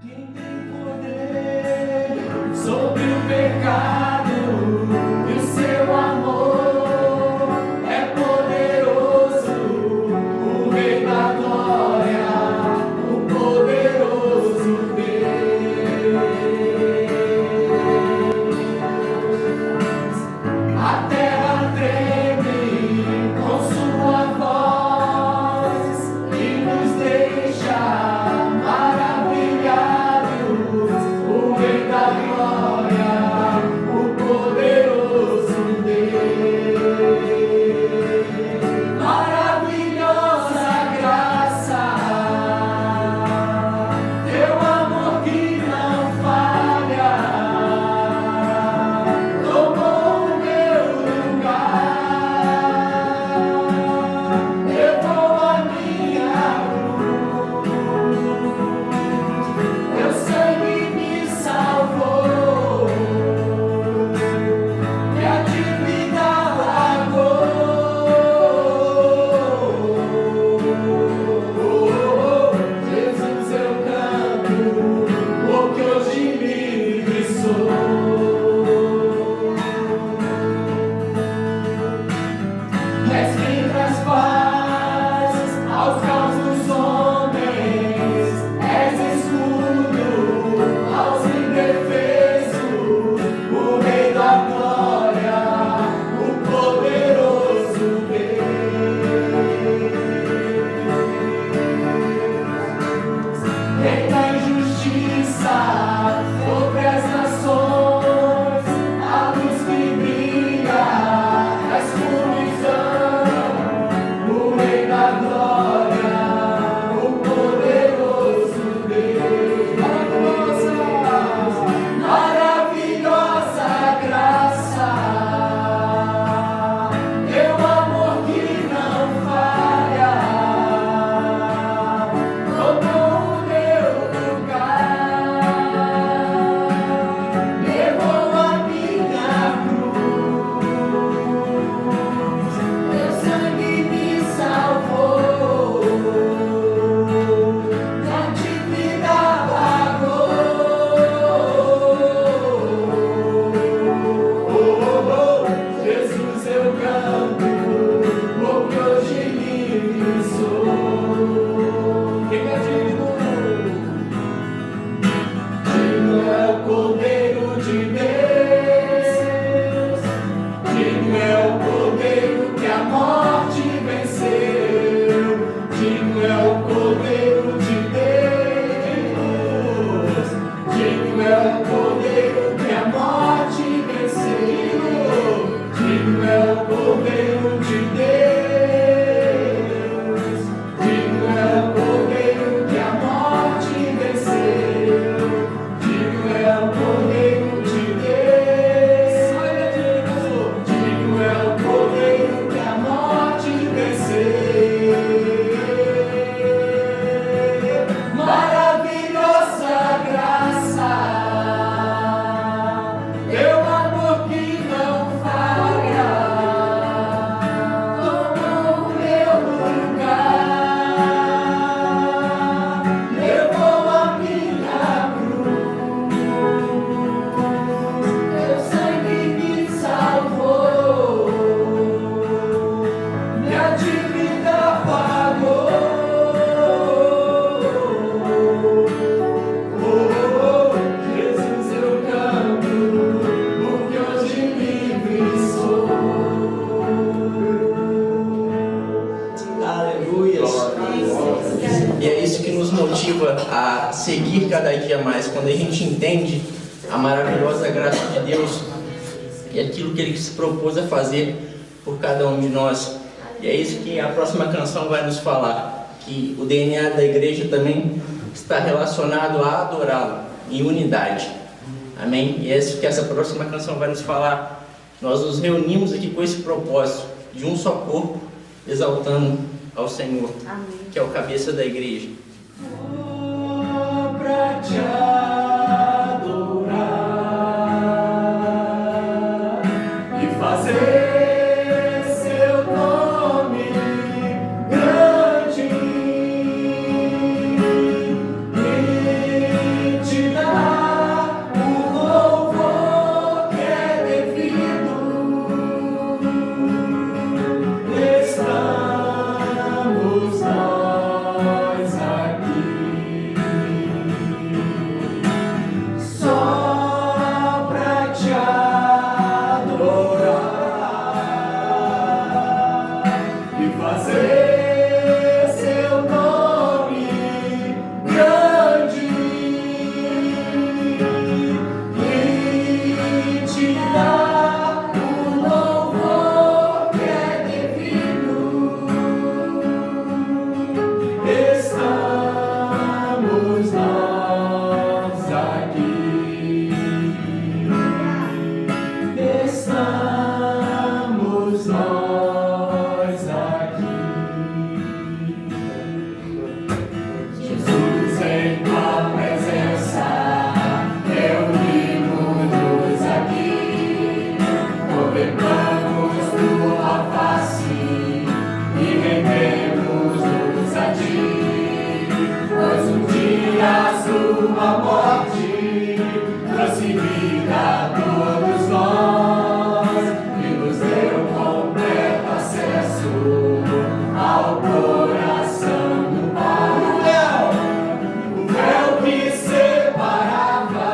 Quem tem poder sobre o pecado e o seu amor é poderoso, o Rei da Glória, o poderoso Deus. A terra treme com sua voz e nos deixa maravilhados. O Rei da Glória, o poderoso Deus. Maravilhosa graça, teu amor que não falha, tomou o meu lugar, levou a minha cruz, teu sangue me salvou, minha dívida pagou. Jesus, eu canto, porque hoje livre sou. És quem traz paz aos caos dos homens, és escudo aos indefesos, o Rei da Glória, o poderoso Deus. Reina em justiça sobre as nações, a luz que brilha na escuridão, o Rei da Glória, o poderoso Deus. Maravilhosa graça, teu amor que não falha, tomou o meu lugar, levou a minha cruz, teu sangue me salvou, minha dívida pagou. Jesus, eu canto, porque hoje livre sou. Quem é digno? Digno é o Cordeiro de Deus, digno é o Cordeiro que a morte venceu, digno é o Cordeiro de Deus, digno é o Cordeiro que a morte venceu, digno é o Cordeiro de Deus, digno é o Cordeiro que a morte venceu, digno é o Cordeiro de Deus, digno é o Cordeiro que a morte venceu. Maravilhosa graça, teu amor que não falha, tomou o meu lugar, levou a minha cruz, teu sangue me salvou, minha dívida pagou. Jesus, eu canto, porque hoje livre sou. Aleluia. E é isso que nos motiva a seguir cada dia mais, quando a gente entende a maravilhosa graça de Deus e aquilo que Ele se propôs a fazer por cada um de nós. E é isso que a próxima canção vai nos falar, que o DNA da igreja também está relacionado a adorá-lo em unidade. Amém? E é isso que essa próxima canção vai nos falar. Nós nos reunimos aqui com esse propósito de um só corpo, exaltando ao Senhor, que é o cabeça da igreja. Pra te adorar e fazer seu nome grande. tua morte trouxe vida a todos nós e nos deu completo acesso ao coração do Pai. O véu que separava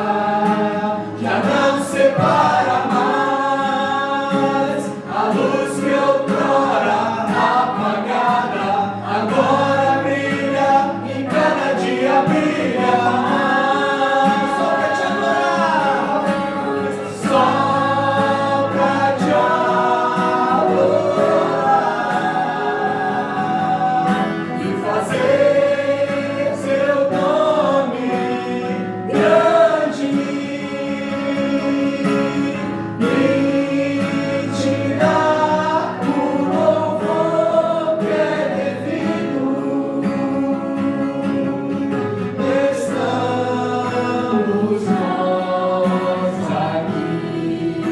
já não separa mais. A luz que outrora apagada agora brilha e cada dia brilha mais. Só pra te adorar, só pra te adorar e fazer seu nome grande e te dar o louvor que é devido. Estamos nós aqui.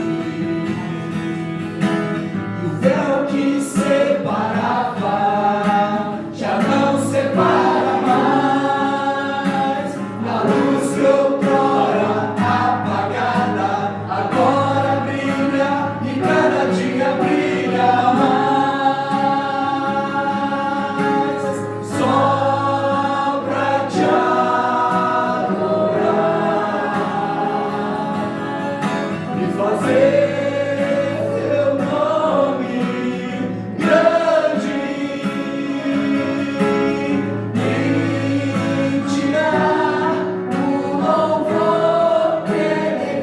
O véu que separava já não separa mais. A luz que outrora apagada agora brilha e cada dia brilha mais. Só pra te adorar e fazer teu nome grande e te dar o louvor que é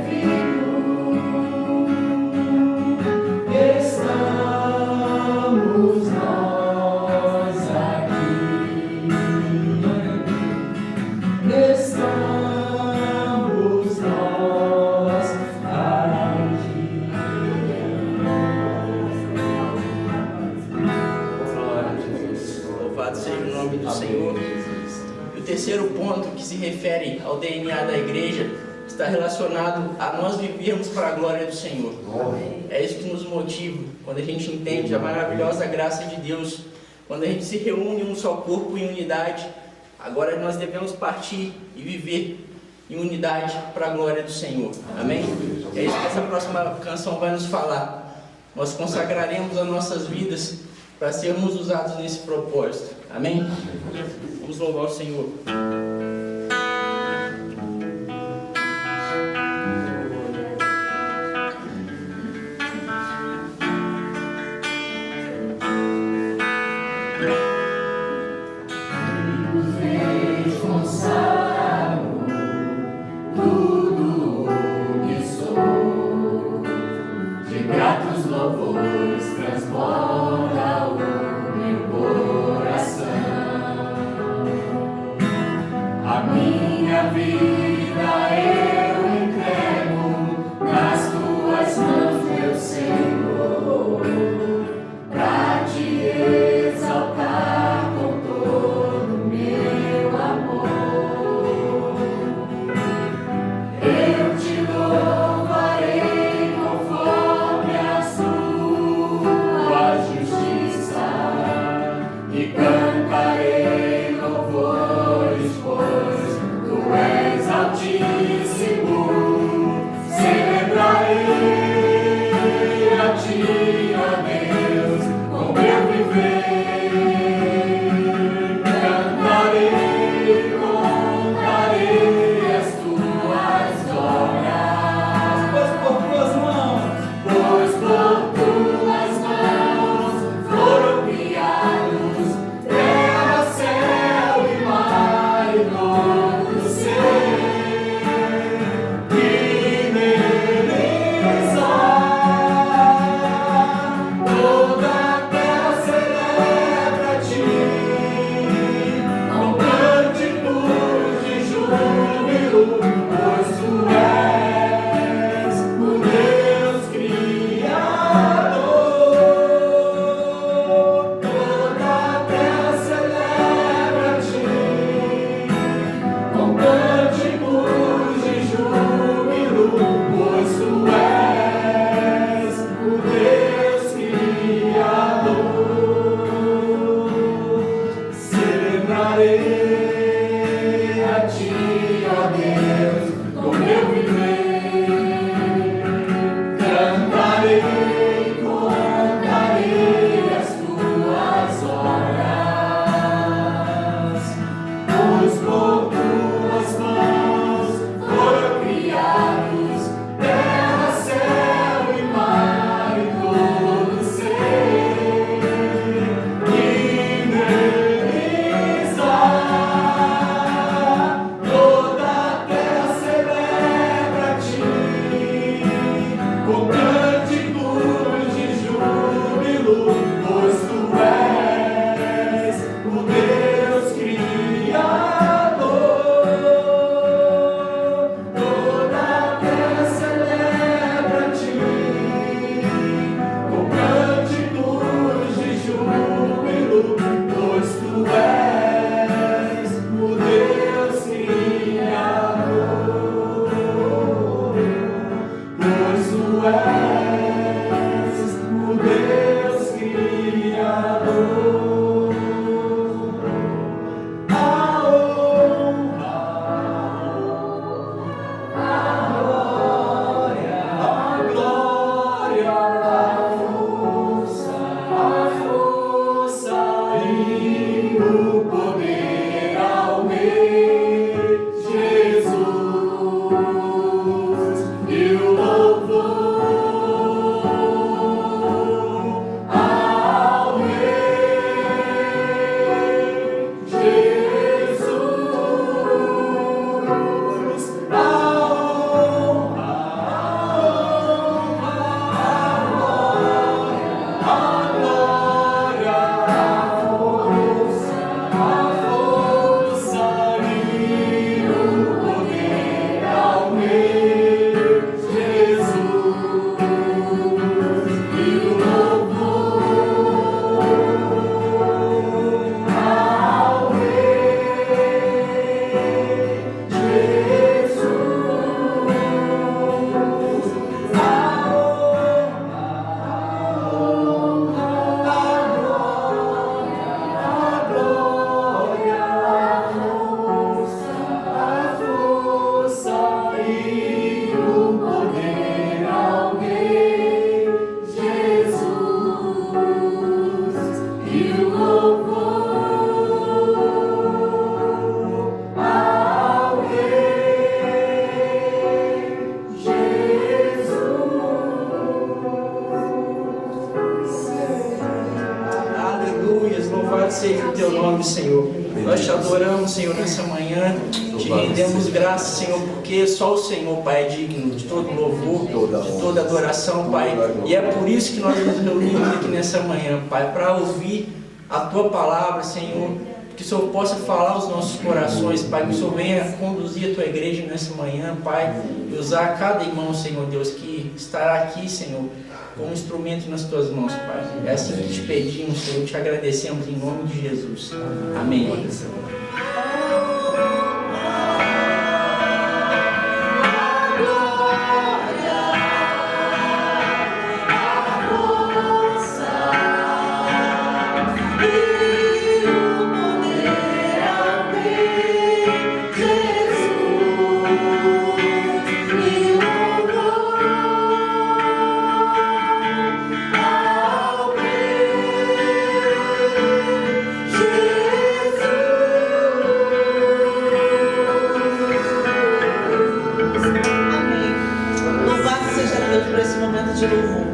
devido. Estamos nós aqui. Estamos nós aqui. Glória a Jesus. Louvado seja o nome do Senhor. E o terceiro ponto, que se refere ao DNA da igreja, está relacionado a nós vivermos para a glória do Senhor. É isso que nos motiva, quando a gente entende a maravilhosa graça de Deus, quando a gente se reúne em um só corpo em unidade. Agora nós devemos partir e viver em unidade para a glória do Senhor. Amém? É isso que essa próxima canção vai nos falar. Nós consagraremos as nossas vidas para sermos usados nesse propósito. Amém? Vamos louvar o Senhor. Consagro tudo o que sou, de gratos louvores transborda o meu coração. A minha vida eu entrego nas tuas mãos, meu Senhor, pra te exaltar com todo o meu amor. Eu te louvarei conforme a sua justiça e cantarei louvores, pois tu és altíssimo. Celebrarei a ti, ó Deus, com meu viver. Cantarei, contarei as tuas obras, pois por tuas mãos foram criados terra, céu e mar e todo ser. ó Deus, com meu viver. Cantarei as tuas obras, pois por tuas mãos foram criados terra, céu e mar e todo ser. E neles toda a terra celebra a ti, com cânticos de júbilo, pois tu és o Deus Criador. Toda a terra celebra a ti, com cânticos de júbilo, pois tu és o Deus Criador. Pois tu és o Deus Criador. A honra, a glória, a força e o poder ao Rei Jesus, e o louvor ao Rei Jesus. A honra, a glória, a força e o poder ao Rei Jesus, e o louvor ao Rei Jesus. A glória, a força e o poder ao Rei Jesus, e o louvor ao Rei Jesus. Aleluia, louvado seja o teu nome, Senhor. Nós te adoramos, Senhor, nessa manhã. Te rendemos graças, Senhor, porque só o Senhor, Pai, é digno de todo louvor, de toda adoração, Pai. E é por isso que nós nos reunimos aqui nessa manhã, Pai, para ouvir a tua palavra, Senhor. Que o Senhor possa falar aos nossos corações, Pai. Que o Senhor venha conduzir a tua igreja nessa manhã, Pai. E usar cada irmão, Senhor Deus, que estará aqui, Senhor, como instrumento nas tuas mãos, Pai. É assim que te pedimos, Senhor, te agradecemos em nome de Jesus. Amém. De louvor,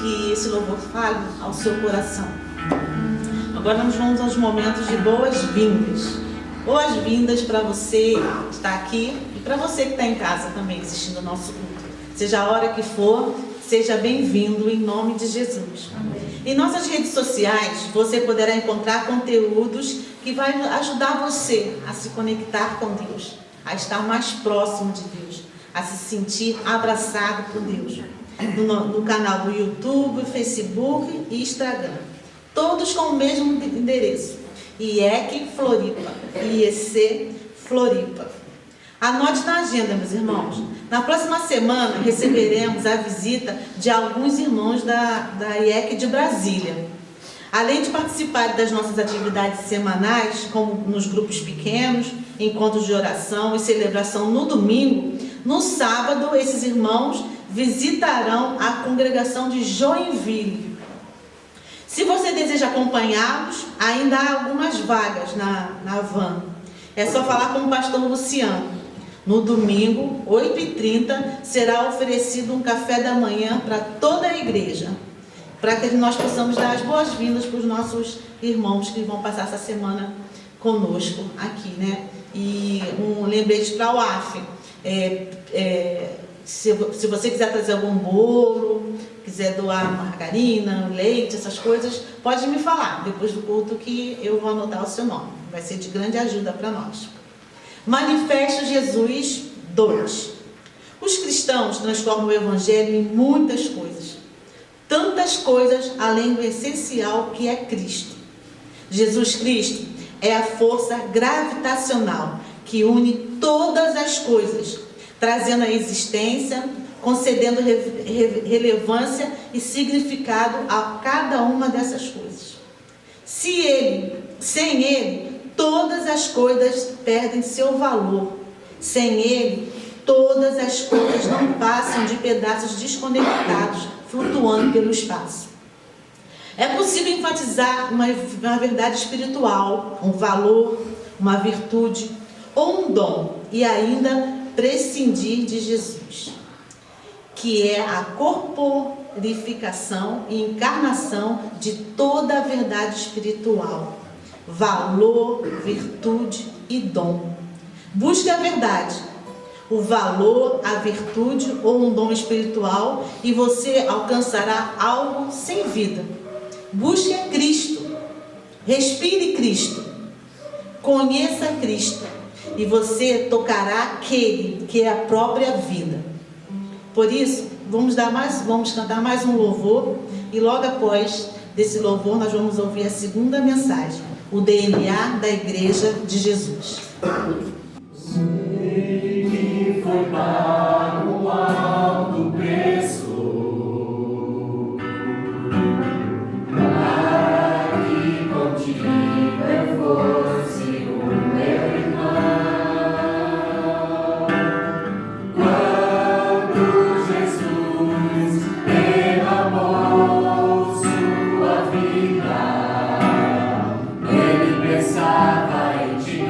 que esse louvor fale ao seu coração. Agora nós vamos aos momentos de boas-vindas. Boas-vindas para você que está aqui e para você que está em casa também assistindo o nosso culto. Seja a hora que for, seja bem-vindo em nome de Jesus. Em nossas redes sociais você poderá encontrar conteúdos que vai ajudar você a se conectar com Deus, a estar mais próximo de Deus, a se sentir abraçado por Deus. No canal do YouTube, Facebook e Instagram. Todos com o mesmo endereço. IEC Floripa. IEC Floripa. Anote na agenda, meus irmãos. Na próxima semana receberemos a visita de alguns irmãos da IEC de Brasília. Além de participar das nossas atividades semanais, como nos grupos pequenos, encontros de oração e celebração no domingo, no sábado esses irmãos visitarão a congregação de Joinville. Se você deseja acompanhá-los, ainda há algumas vagas na van. É só falar com o pastor Luciano. No domingo, 8h30, será oferecido um café da manhã para toda a igreja, para que nós possamos dar as boas-vindas para os nossos irmãos que vão passar essa semana conosco aqui, né? E um lembrete para o AF. Se você quiser trazer algum bolo, quiser doar margarina, leite, essas coisas, pode me falar depois do culto que eu vou anotar o seu nome. Vai ser de grande ajuda para nós. Manifesto Jesus 2. Os cristãos transformam o Evangelho em muitas coisas. Tantas coisas além do essencial que é Cristo. Jesus Cristo é a força gravitacional que une todas as coisas, trazendo a existência, concedendo relevância e significado a cada uma dessas coisas. Sem Ele, todas as coisas perdem seu valor. Sem Ele, todas as coisas não passam de pedaços desconectados, flutuando pelo espaço. É possível enfatizar uma verdade espiritual, um valor, uma virtude ou um dom e ainda prescindir de Jesus, que é a corporificação e encarnação de toda a verdade espiritual, valor, virtude e dom. Busque a verdade, o valor, a virtude ou um dom espiritual e você alcançará algo sem vida. Busque a Cristo, respire Cristo, conheça Cristo e você tocará aquele que é a própria vida. Por isso, vamos cantar mais um louvor e logo após desse louvor nós vamos ouvir a segunda mensagem, o DNA da Igreja de Jesus. Sei que foi pago um alto preço para que contigo eu fosse o meu irmão. Quando Jesus derramou sua vida, Ele pensava em ti.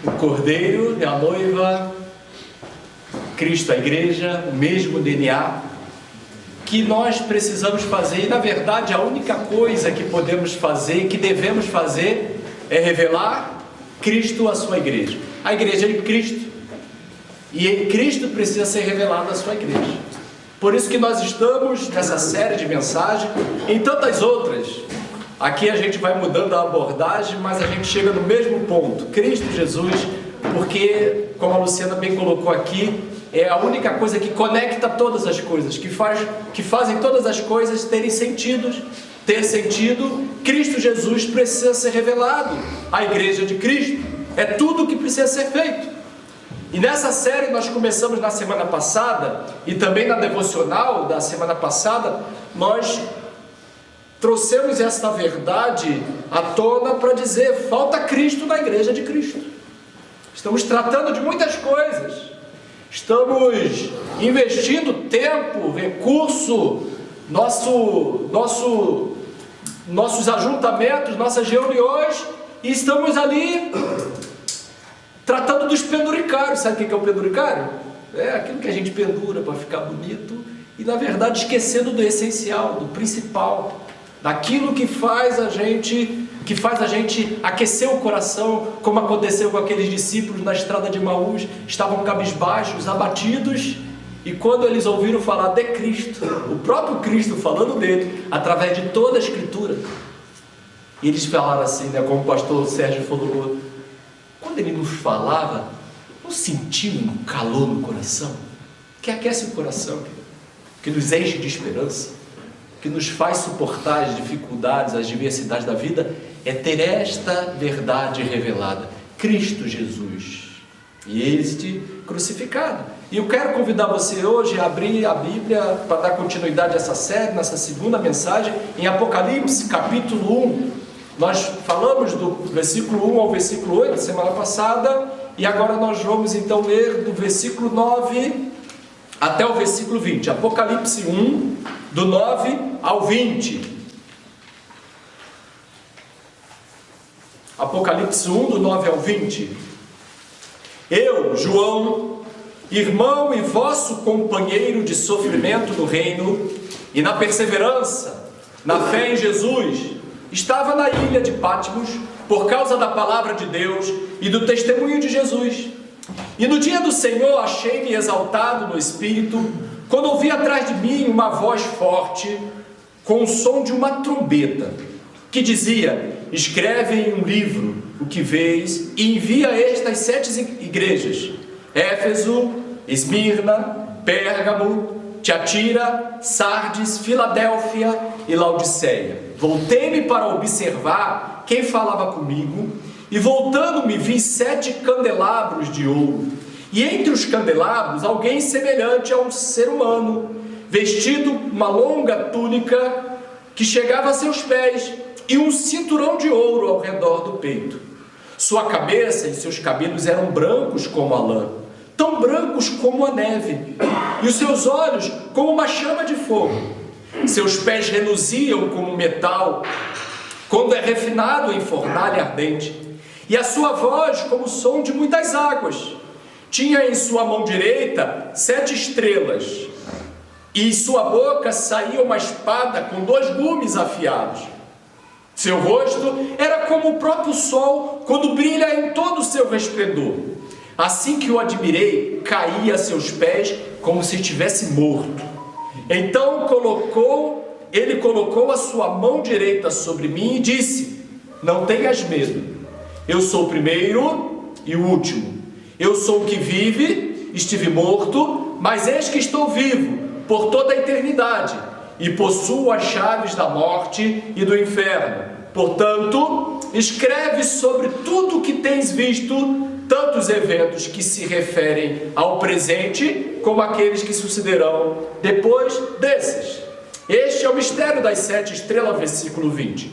o Cordeiro e a noiva, Cristo, a igreja, o mesmo DNA, que nós precisamos fazer, e na verdade a única coisa que podemos fazer, que devemos fazer, é revelar Cristo à sua igreja. A igreja é de Cristo, e Cristo precisa ser revelado à sua igreja. Por isso que nós estamos nessa série de mensagens, em tantas outras. Aqui a gente vai mudando a abordagem, mas a gente chega no mesmo ponto, Cristo Jesus, porque, como a Luciana bem colocou aqui, é a única coisa que conecta todas as coisas, que fazem todas as coisas ter sentido. Cristo Jesus precisa ser revelado, a igreja de Cristo, é tudo o que precisa ser feito. E nessa série nós começamos na semana passada, e também na devocional da semana passada, nós trouxemos essa verdade à tona para dizer, falta Cristo na igreja de Cristo. Estamos tratando de muitas coisas, estamos investindo tempo, recurso, nossos ajuntamentos, nossas reuniões, e estamos ali tratando dos penduricários. Sabe o que é o penduricário? É aquilo que a gente pendura para ficar bonito, e na verdade esquecendo do essencial, do principal, daquilo que faz a gente aquecer o coração, como aconteceu com aqueles discípulos na estrada de Emaús. Estavam cabisbaixos, abatidos, e quando eles ouviram falar de Cristo, o próprio Cristo falando dele, através de toda a Escritura, e eles falaram assim, né, como o pastor Sérgio falou, quando ele nos falava, não sentiu um calor no coração, que aquece o coração, que nos enche de esperança, que nos faz suportar as dificuldades, as diversidades da vida, é ter esta verdade revelada, Cristo Jesus, e este crucificado. E eu quero convidar você hoje a abrir a Bíblia para dar continuidade a essa série, nessa segunda mensagem, em Apocalipse, capítulo 1. Nós falamos do versículo 1 ao versículo 8, semana passada, e agora nós vamos então ler do versículo 9 até o versículo 20. Apocalipse 1, do 9 ao 20. Apocalipse 1, do 9 ao 20. Eu, João, irmão e vosso companheiro de sofrimento no reino e na perseverança, na fé em Jesus, estava na ilha de Patmos por causa da palavra de Deus e do testemunho de Jesus. E no dia do Senhor achei-me exaltado no Espírito, quando ouvi atrás de mim uma voz forte, com o som de uma trombeta, que dizia: escreve em um livro o que vês e envia a estas 7 igrejas: Éfeso, Esmirna, Pérgamo, Tiatira, Sardes, Filadélfia e Laodiceia. Voltei-me para observar quem falava comigo, e voltando-me vi 7 candelabros de ouro, e entre os candelabros alguém semelhante a um ser humano, vestido uma longa túnica que chegava a seus pés, e um cinturão de ouro ao redor do peito. Sua cabeça e seus cabelos eram brancos como a lã, tão brancos como a neve, e os seus olhos como uma chama de fogo. Seus pés reluziam como metal, quando é refinado em fornalha ardente, e a sua voz como o som de muitas águas. Tinha em sua mão direita 7 estrelas, e em sua boca saía uma espada com 2 gumes afiados. Seu rosto era como o próprio sol, quando brilha em todo o seu resplendor. Assim que o admirei, caí a seus pés como se estivesse morto. Então ele colocou a sua mão direita sobre mim e disse: não tenhas medo, eu sou o primeiro e o último. Eu sou o que vive, estive morto, mas eis que estou vivo por toda a eternidade, e possuo as chaves da morte e do inferno. Portanto, escreve sobre tudo o que tens visto, tanto os eventos que se referem ao presente, como aqueles que sucederão depois desses. Este é o mistério das 7 estrelas, versículo 20,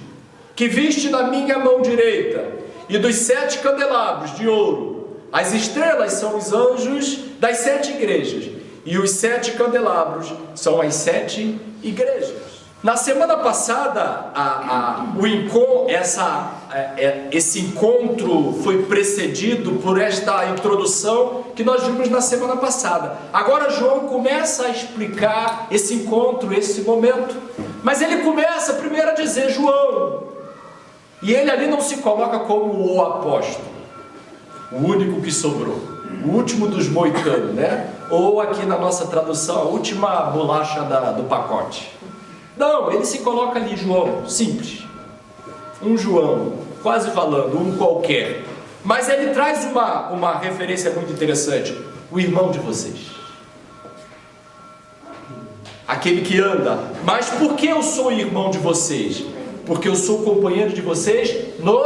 que viste na minha mão direita, e dos 7 candelabros de ouro. As estrelas são os anjos das 7 igrejas, e os 7 candelabros são as 7 igrejas. Na semana passada, esse encontro foi precedido por esta introdução que nós vimos na semana passada. Agora João começa a explicar esse encontro, esse momento. Mas ele começa primeiro a dizer João. E ele ali não se coloca como o apóstolo, o único que sobrou, o último dos moicanos, né? Ou aqui na nossa tradução, a última bolacha do pacote. Não, ele se coloca ali, João, simples. Um João, quase falando, um qualquer. Mas ele traz uma referência muito interessante. O irmão de vocês. Aquele que anda. Mas por que eu sou irmão de vocês? Porque eu sou companheiro de vocês no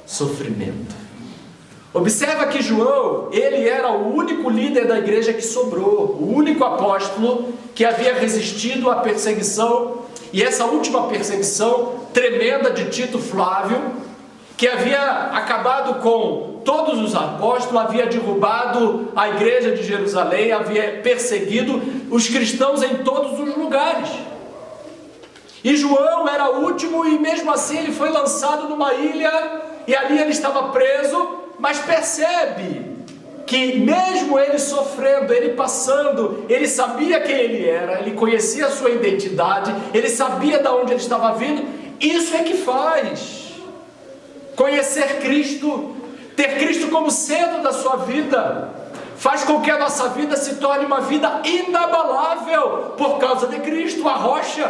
sofrimento. Observa que João, ele era o único líder da igreja que sobrou, o único apóstolo que havia resistido à perseguição, e essa última perseguição tremenda de Tito Flávio, que havia acabado com todos os apóstolos, havia derrubado a igreja de Jerusalém, havia perseguido os cristãos em todos os lugares. E João era o último, e mesmo assim ele foi lançado numa ilha, e ali ele estava preso. Mas percebe que mesmo ele sofrendo, ele passando, ele sabia quem ele era, ele conhecia a sua identidade, ele sabia de onde ele estava vindo. Isso é que faz conhecer Cristo, ter Cristo como centro da sua vida, faz com que a nossa vida se torne uma vida inabalável por causa de Cristo, a rocha.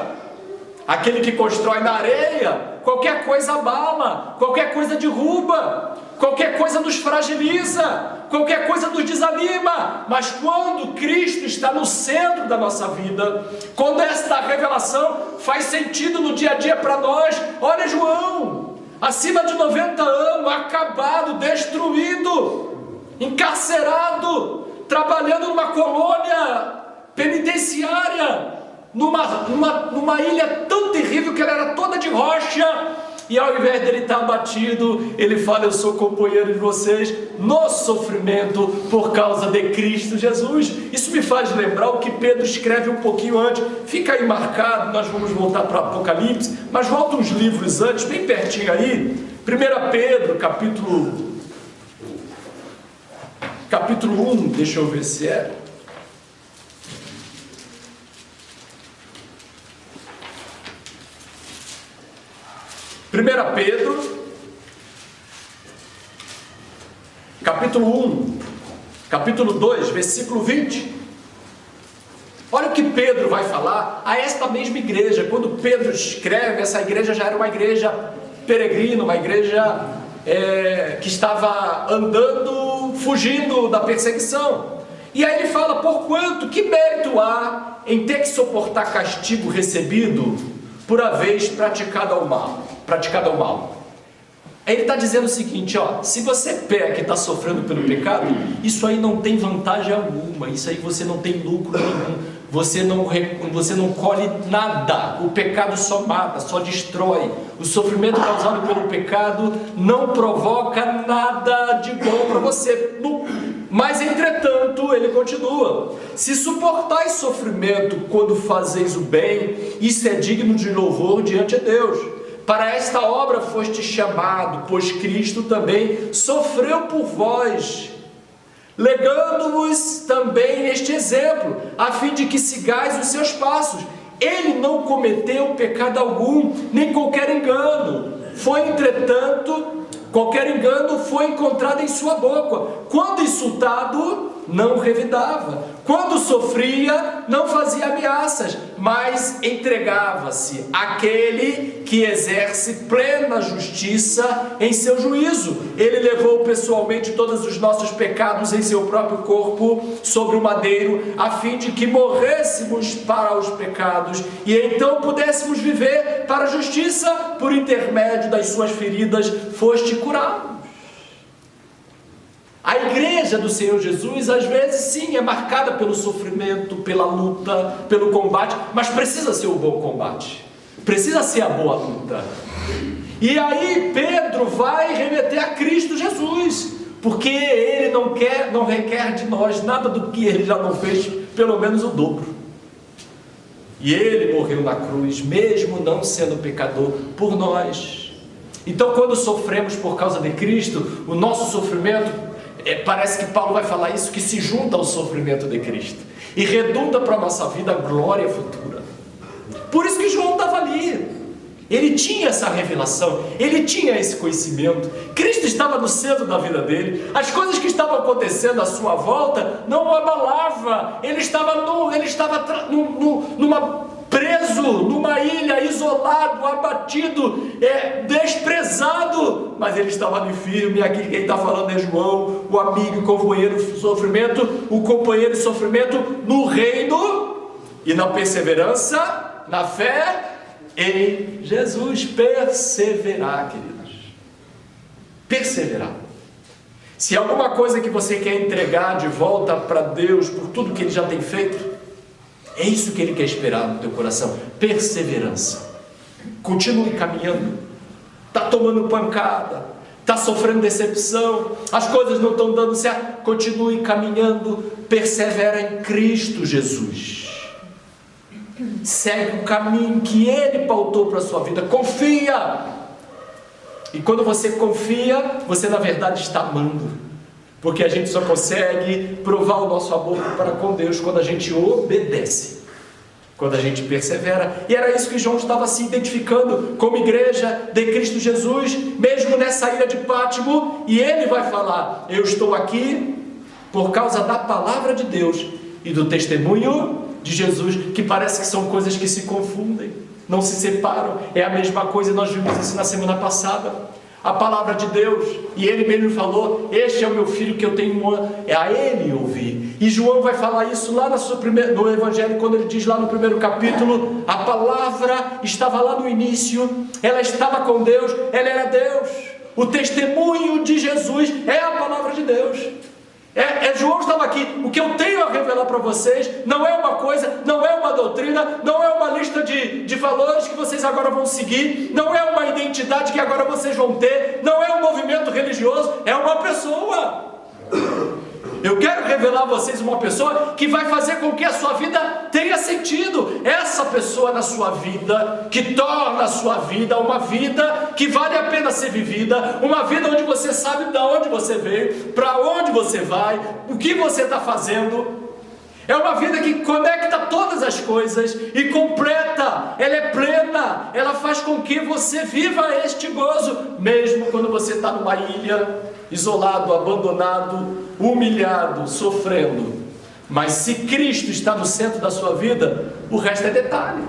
Aquele que constrói na areia, qualquer coisa abala, qualquer coisa derruba, qualquer coisa nos fragiliza, qualquer coisa nos desanima. Mas quando Cristo está no centro da nossa vida, quando esta revelação faz sentido no dia a dia para nós, olha João, acima de 90 anos, acabado, destruído, encarcerado, trabalhando numa colônia penitenciária, numa ilha tão terrível que ela era toda de rocha, e ao invés dele estar abatido, ele fala: eu sou companheiro de vocês no sofrimento por causa de Cristo Jesus. Isso me faz lembrar o que Pedro escreve um pouquinho antes, fica aí marcado, nós vamos voltar para o Apocalipse, mas volta uns livros antes, bem pertinho aí, 1 Pedro, capítulo 1, deixa eu ver se é. 1 Pedro, capítulo 1, capítulo 2, versículo 20. Olha o que Pedro vai falar a esta mesma igreja. Quando Pedro escreve, essa igreja já era uma igreja peregrina, uma igreja que estava andando, fugindo da perseguição. E aí ele fala: porquanto, que mérito há em ter que suportar castigo recebido por haveres praticado ao mal? Aí ele está dizendo o seguinte, se você peca e está sofrendo pelo pecado, isso aí não tem vantagem alguma, isso aí você não tem lucro nenhum, você não colhe nada, o pecado só mata, só destrói, o sofrimento causado pelo pecado não provoca nada de bom para você. Mas entretanto, ele continua: se suportais sofrimento quando fazeis o bem, isso é digno de louvor diante de Deus. Para esta obra foste chamado, pois Cristo também sofreu por vós, legando-vos também este exemplo, a fim de que sigais os seus passos. Ele não cometeu pecado algum, nem qualquer engano. Qualquer engano foi encontrado em sua boca. Quando insultado, não revidava. Quando sofria, não fazia ameaças, mas entregava-se àquele que exerce plena justiça em seu juízo. Ele levou pessoalmente todos os nossos pecados em seu próprio corpo sobre o madeiro, a fim de que morrêssemos para os pecados e então pudéssemos viver para a justiça. Por intermédio das suas feridas foste curado. A igreja do Senhor Jesus, às vezes sim, é marcada pelo sofrimento, pela luta, pelo combate, mas precisa ser o bom combate, precisa ser a boa luta. E aí Pedro vai remeter a Cristo Jesus, porque ele não requer de nós nada do que ele já não fez, pelo menos o dobro. E ele morreu na cruz, mesmo não sendo pecador, por nós. Então, quando sofremos por causa de Cristo, o nosso sofrimento, parece que Paulo vai falar isso, que se junta ao sofrimento de Cristo e redunda para a nossa vida a glória futura. Por isso que João estava ali. Ele tinha essa revelação, ele tinha esse conhecimento. Cristo estava no centro da vida dele. As coisas que estavam acontecendo à sua volta não o abalava. Ele estava preso numa ilha, isolado, abatido, desprezado. Mas ele estava ali firme. Aqui quem está falando é João, o amigo e companheiro de sofrimento, o companheiro de sofrimento no reino e na perseverança, na fé em Jesus. Perseverar, queridos. Perseverar. Se alguma coisa que você quer entregar de volta para Deus por tudo que Ele já tem feito, é isso que Ele quer esperar no teu coração. Perseverança. Continue caminhando. Está tomando pancada, está sofrendo decepção, as coisas não estão dando certo. Continue caminhando. Persevera em Cristo Jesus. Segue o caminho que Ele pautou para a sua vida. Confia. E quando você confia, você na verdade está amando. Porque a gente só consegue provar o nosso amor para com Deus quando a gente obedece, quando a gente persevera. E era isso que João estava se identificando como igreja de Cristo Jesus, mesmo nessa ilha de Pátimo. E ele vai falar: eu estou aqui por causa da palavra de Deus e do testemunho de Jesus, que parece que são coisas que se confundem, não se separam. É a mesma coisa, nós vimos isso na semana passada. A palavra de Deus, e ele mesmo falou: este é o meu filho que eu tenho, é a ele ouvir. E João vai falar isso lá no Evangelho, quando ele diz lá no primeiro capítulo: a palavra estava lá no início, ela estava com Deus, ela era Deus. O testemunho de Jesus é a palavra de Deus. João estava aqui. O que eu tenho a revelar para vocês não é uma coisa, não é uma doutrina, não é uma lista de valores que vocês agora vão seguir, não é uma identidade que agora vocês vão ter, não é um movimento religioso, é uma pessoa. Eu quero revelar a vocês uma pessoa que vai fazer com que a sua vida tenha sentido. Essa pessoa na sua vida, que torna a sua vida uma vida que vale a pena ser vivida, uma vida onde você sabe de onde você veio, para onde você vai, o que você está fazendo. É uma vida que conecta todas as coisas e completa, ela é plena, ela faz com que você viva este gozo, mesmo quando você está numa ilha, isolado, abandonado, humilhado, sofrendo. Mas se Cristo está no centro da sua vida, o resto é detalhe.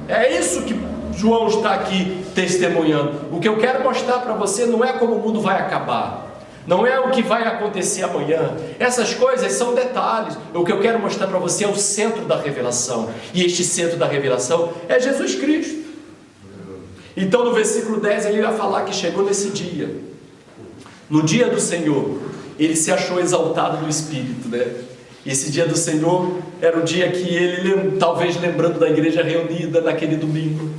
É isso que João está aqui testemunhando. O que eu quero mostrar para você não é como o mundo vai acabar, não é o que vai acontecer amanhã. Essas coisas são detalhes. O que eu quero mostrar para você é o centro da revelação. E este centro da revelação é Jesus Cristo. Então no versículo 10 ele vai falar que chegou nesse dia, no dia do Senhor, ele se achou exaltado no Espírito, né? Esse dia do Senhor era o dia que ele, talvez lembrando da igreja reunida naquele domingo,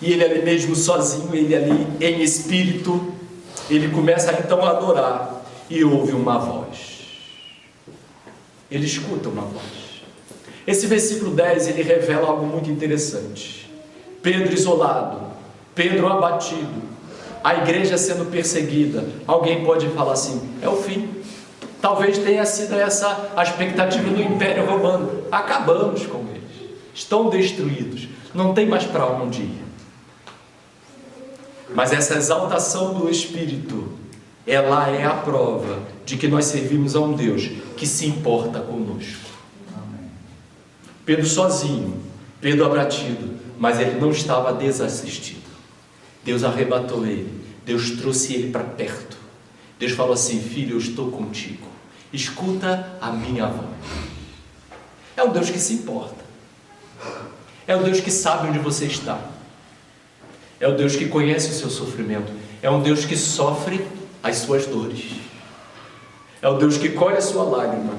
e ele ali mesmo sozinho, ele ali em espírito, ele começa então a adorar e ouve uma voz. Ele escuta uma voz. Esse versículo 10 ele revela algo muito interessante. Pedro isolado, Pedro abatido, a igreja sendo perseguida. Alguém pode falar assim: é o fim. Talvez tenha sido essa a expectativa do Império Romano. Acabamos com eles, estão destruídos, não tem mais para onde ir. Mas essa exaltação do Espírito, ela é a prova de que nós servimos a um Deus que se importa conosco. Pedro sozinho, Pedro abatido, mas ele não estava desassistido. Deus arrebatou ele, Deus trouxe ele para perto. Deus falou assim: filho, eu estou contigo, escuta a minha voz. É um Deus que se importa, é um Deus que sabe onde você está, é um Deus que conhece o seu sofrimento, é um Deus que sofre as suas dores, é um Deus que colhe a sua lágrima,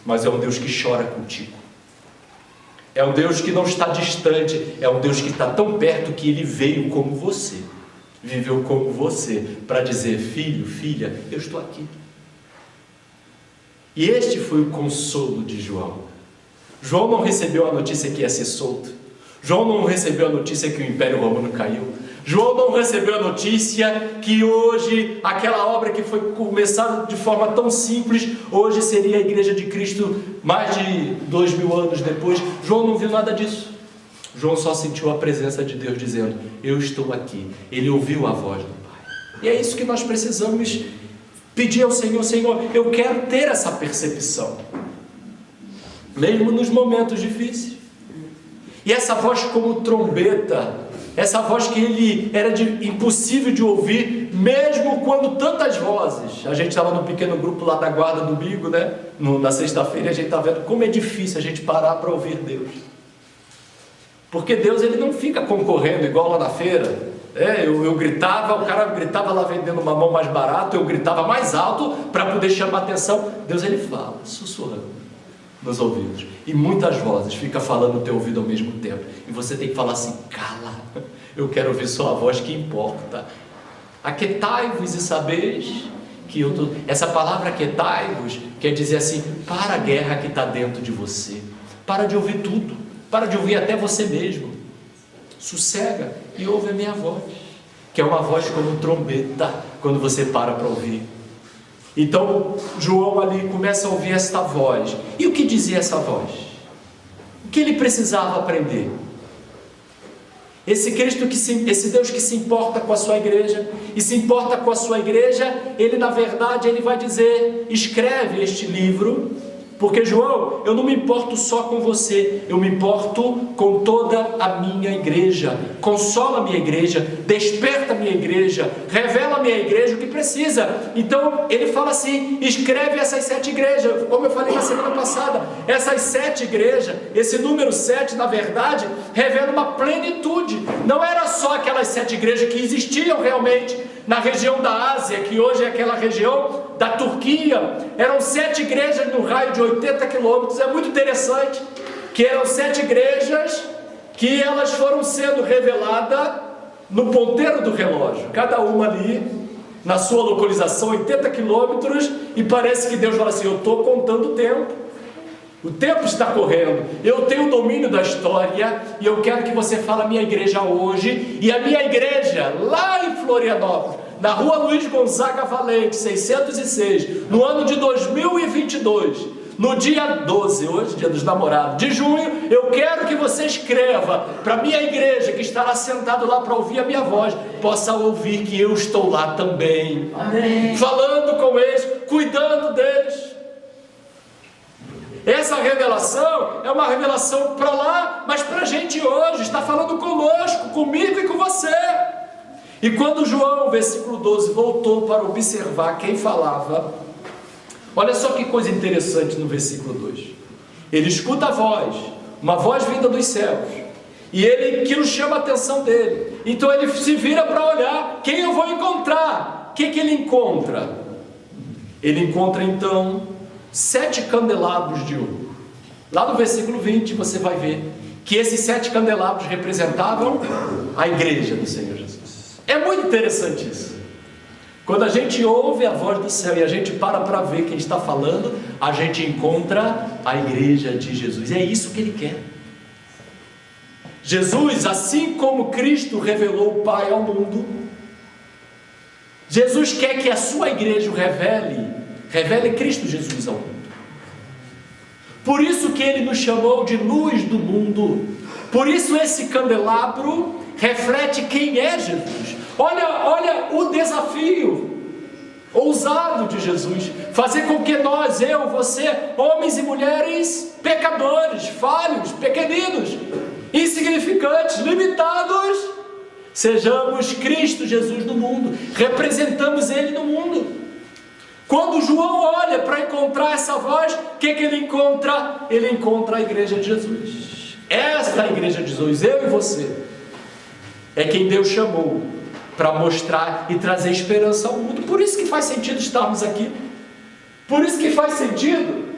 mas é um Deus que chora contigo. É um Deus que não está distante, é um Deus que está tão perto que Ele veio como você, viveu como você, para dizer: filho, filha, eu estou aqui. E este foi o consolo de João. João não recebeu a notícia que ia ser solto, João não recebeu a notícia que o Império Romano caiu, João não recebeu a notícia que hoje, aquela obra que foi começada de forma tão simples, hoje seria a Igreja de Cristo mais de 2000 anos depois. João não viu nada disso. João só sentiu a presença de Deus dizendo: eu estou aqui. Ele ouviu a voz do Pai. E é isso que nós precisamos pedir ao Senhor: Senhor, eu quero ter essa percepção, mesmo nos momentos difíceis. E essa voz como trombeta, essa voz que ele era impossível de ouvir, mesmo quando tantas vozes. A gente estava no pequeno grupo lá da guarda do Bigo, né? Na sexta-feira, a gente está vendo como é difícil a gente parar para ouvir Deus. Porque Deus, ele não fica concorrendo igual lá na feira. Eu gritava, o cara gritava lá vendendo mamão mais barato, eu gritava mais alto para poder chamar a atenção. Deus, ele fala, sussurrando nos ouvidos. E muitas vozes ficam falando no teu ouvido ao mesmo tempo. E você tem que falar assim: cala, eu quero ouvir só a voz que importa. Aquietai-vos e sabeis que eu estou... Essa palavra aquietai-vos quer dizer assim: para a guerra que está dentro de você. Para de ouvir tudo. Para de ouvir até você mesmo. Sossega e ouve a minha voz, que é uma voz como trombeta, quando você para ouvir. Então João ali começa a ouvir esta voz. E o que dizia essa voz? O que ele precisava aprender? Esse Cristo esse Deus que se importa com a sua igreja, e se importa com a sua igreja, ele na verdade ele vai dizer: escreve este livro, porque João, eu não me importo só com você, eu me importo com toda a minha igreja. Consola a minha igreja, desperta a minha igreja, revela a minha igreja o que precisa. Então ele fala assim: escreve essas 7 igrejas, como eu falei na semana passada. Essas 7 igrejas, esse número 7 na verdade revela uma plenitude. Não era só aquelas 7 igrejas que existiam realmente na região da Ásia, que hoje é aquela região da Turquia. Eram 7 igrejas no raio de 80 quilômetros. É muito interessante que eram 7 igrejas que elas foram sendo reveladas no ponteiro do relógio, cada uma ali na sua localização, 80 quilômetros, e parece que Deus fala assim: eu estou contando o tempo, o tempo está correndo, eu tenho o domínio da história, e eu quero que você fale a minha igreja hoje. E a minha igreja lá em Florianópolis, na rua Luiz Gonzaga Valente, 606, no ano de 2022, no dia 12, hoje dia dos namorados, de junho, eu quero que você escreva para a minha igreja, que estará sentado lá para ouvir a minha voz, possa ouvir que eu estou lá também. Amém. Falando com eles, cuidando deles. Essa revelação é uma revelação para lá, mas para a gente hoje, está falando conosco, comigo e com você. E quando João, versículo 12, voltou para observar quem falava, olha só que coisa interessante no versículo 2. Ele escuta a voz, uma voz vinda dos céus, e aquilo chama a atenção dele. Então ele se vira para olhar quem eu vou encontrar. O que ele encontra? Ele encontra então 7 candelabros de ouro. Lá no versículo 20 você vai ver que esses 7 candelabros representavam a igreja do Senhor Jesus. É muito interessante isso. Quando a gente ouve a voz do céu e a gente para ver quem está falando, a gente encontra a igreja de Jesus. É isso que ele quer. Jesus, assim como Cristo revelou o Pai ao mundo, Jesus quer que a sua igreja o revele Cristo Jesus ao mundo. Por isso que ele nos chamou de luz do mundo. Por isso esse candelabro reflete quem é Jesus. Olha o desafio ousado de Jesus: fazer com que nós, eu, você, homens e mulheres pecadores, falhos, pequeninos, insignificantes, limitados, sejamos Cristo Jesus no mundo, representamos Ele no mundo. Quando João olha para encontrar essa voz, o que ele encontra? Ele encontra a igreja de Jesus. Esta é a igreja de Jesus, eu e você, é quem Deus chamou para mostrar e trazer esperança ao mundo. Por isso que faz sentido estarmos aqui. Por isso que faz sentido.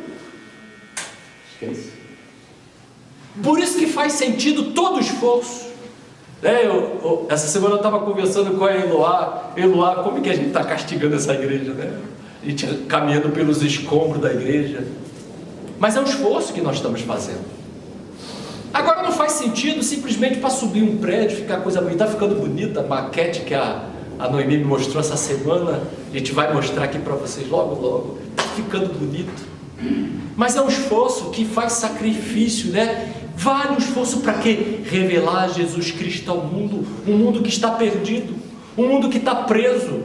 Por isso que faz sentido todo o esforço. Essa semana eu estava conversando com a Eloá, como que a gente está castigando essa igreja, né? A gente caminhando pelos escombros da igreja. Mas é um esforço que nós estamos fazendo. Agora não faz faz sentido simplesmente para subir um prédio, ficar coisa bonita. Está ficando bonita a maquete que a Noemi me mostrou essa semana. A gente vai mostrar aqui para vocês logo, logo. Está ficando bonito. Mas é um esforço que faz sacrifício, né? Vale um esforço para quê? Revelar Jesus Cristo ao mundo. Um mundo que está perdido. Um mundo que está preso.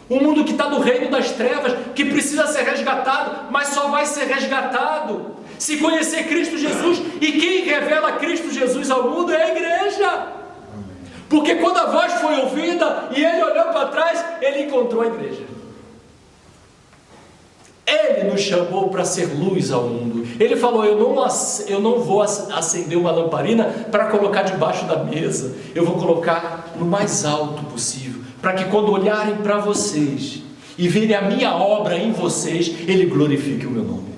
Um mundo que está no reino das trevas, que precisa ser resgatado, mas só vai ser resgatado se conhecer Cristo Jesus. E quem revela Cristo Jesus ao mundo é a igreja. Porque quando a voz foi ouvida e ele olhou para trás, ele encontrou a igreja. Ele nos chamou para ser luz ao mundo. Ele falou: eu não vou acender uma lamparina para colocar debaixo da mesa. Eu vou colocar no mais alto possível, para que quando olharem para vocês e verem a minha obra em vocês, ele glorifique o meu nome.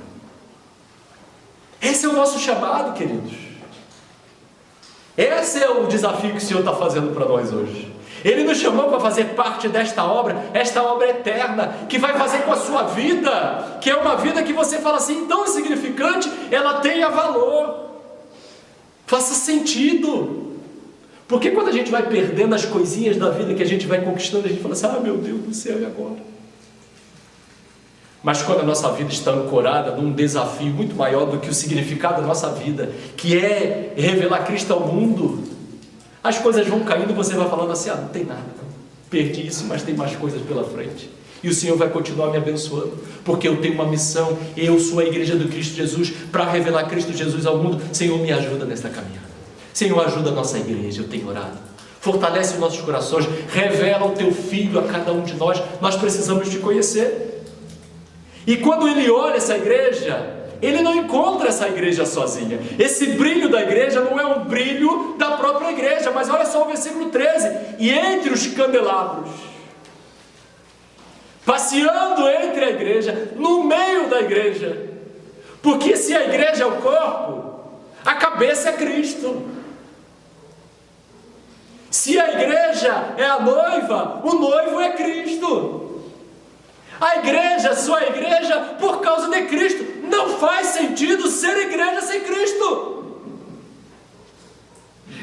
Esse é o nosso chamado, queridos. Esse é o desafio que o Senhor está fazendo para nós hoje. Ele nos chamou para fazer parte desta obra, esta obra eterna, que vai fazer com a sua vida, que é uma vida que você fala assim, tão insignificante, ela tenha valor, faça sentido. Porque quando a gente vai perdendo as coisinhas da vida que a gente vai conquistando, a gente fala assim: ah, meu Deus do céu, e agora? Mas quando a nossa vida está ancorada num desafio muito maior do que o significado da nossa vida, que é revelar Cristo ao mundo, as coisas vão caindo e você vai falando assim: ah, não tem nada, não. Perdi isso, mas tem mais coisas pela frente. E o Senhor vai continuar me abençoando, porque eu tenho uma missão, eu sou a igreja do Cristo Jesus, para revelar Cristo Jesus ao mundo. Senhor, me ajuda nesta caminhada. Senhor, ajuda a nossa igreja, eu tenho orado. Fortalece os nossos corações, revela o teu Filho a cada um de nós. Nós precisamos te conhecer. E quando ele olha essa igreja, ele não encontra essa igreja sozinha. Esse brilho da igreja não é um brilho da própria igreja, mas olha só o versículo 13: e entre os candelabros, passeando entre a igreja, no meio da igreja, porque se a igreja é o corpo, a cabeça é Cristo. Se a igreja é a noiva, o noivo é Cristo. A igreja só é igreja por causa de Cristo. Não faz sentido ser igreja sem Cristo.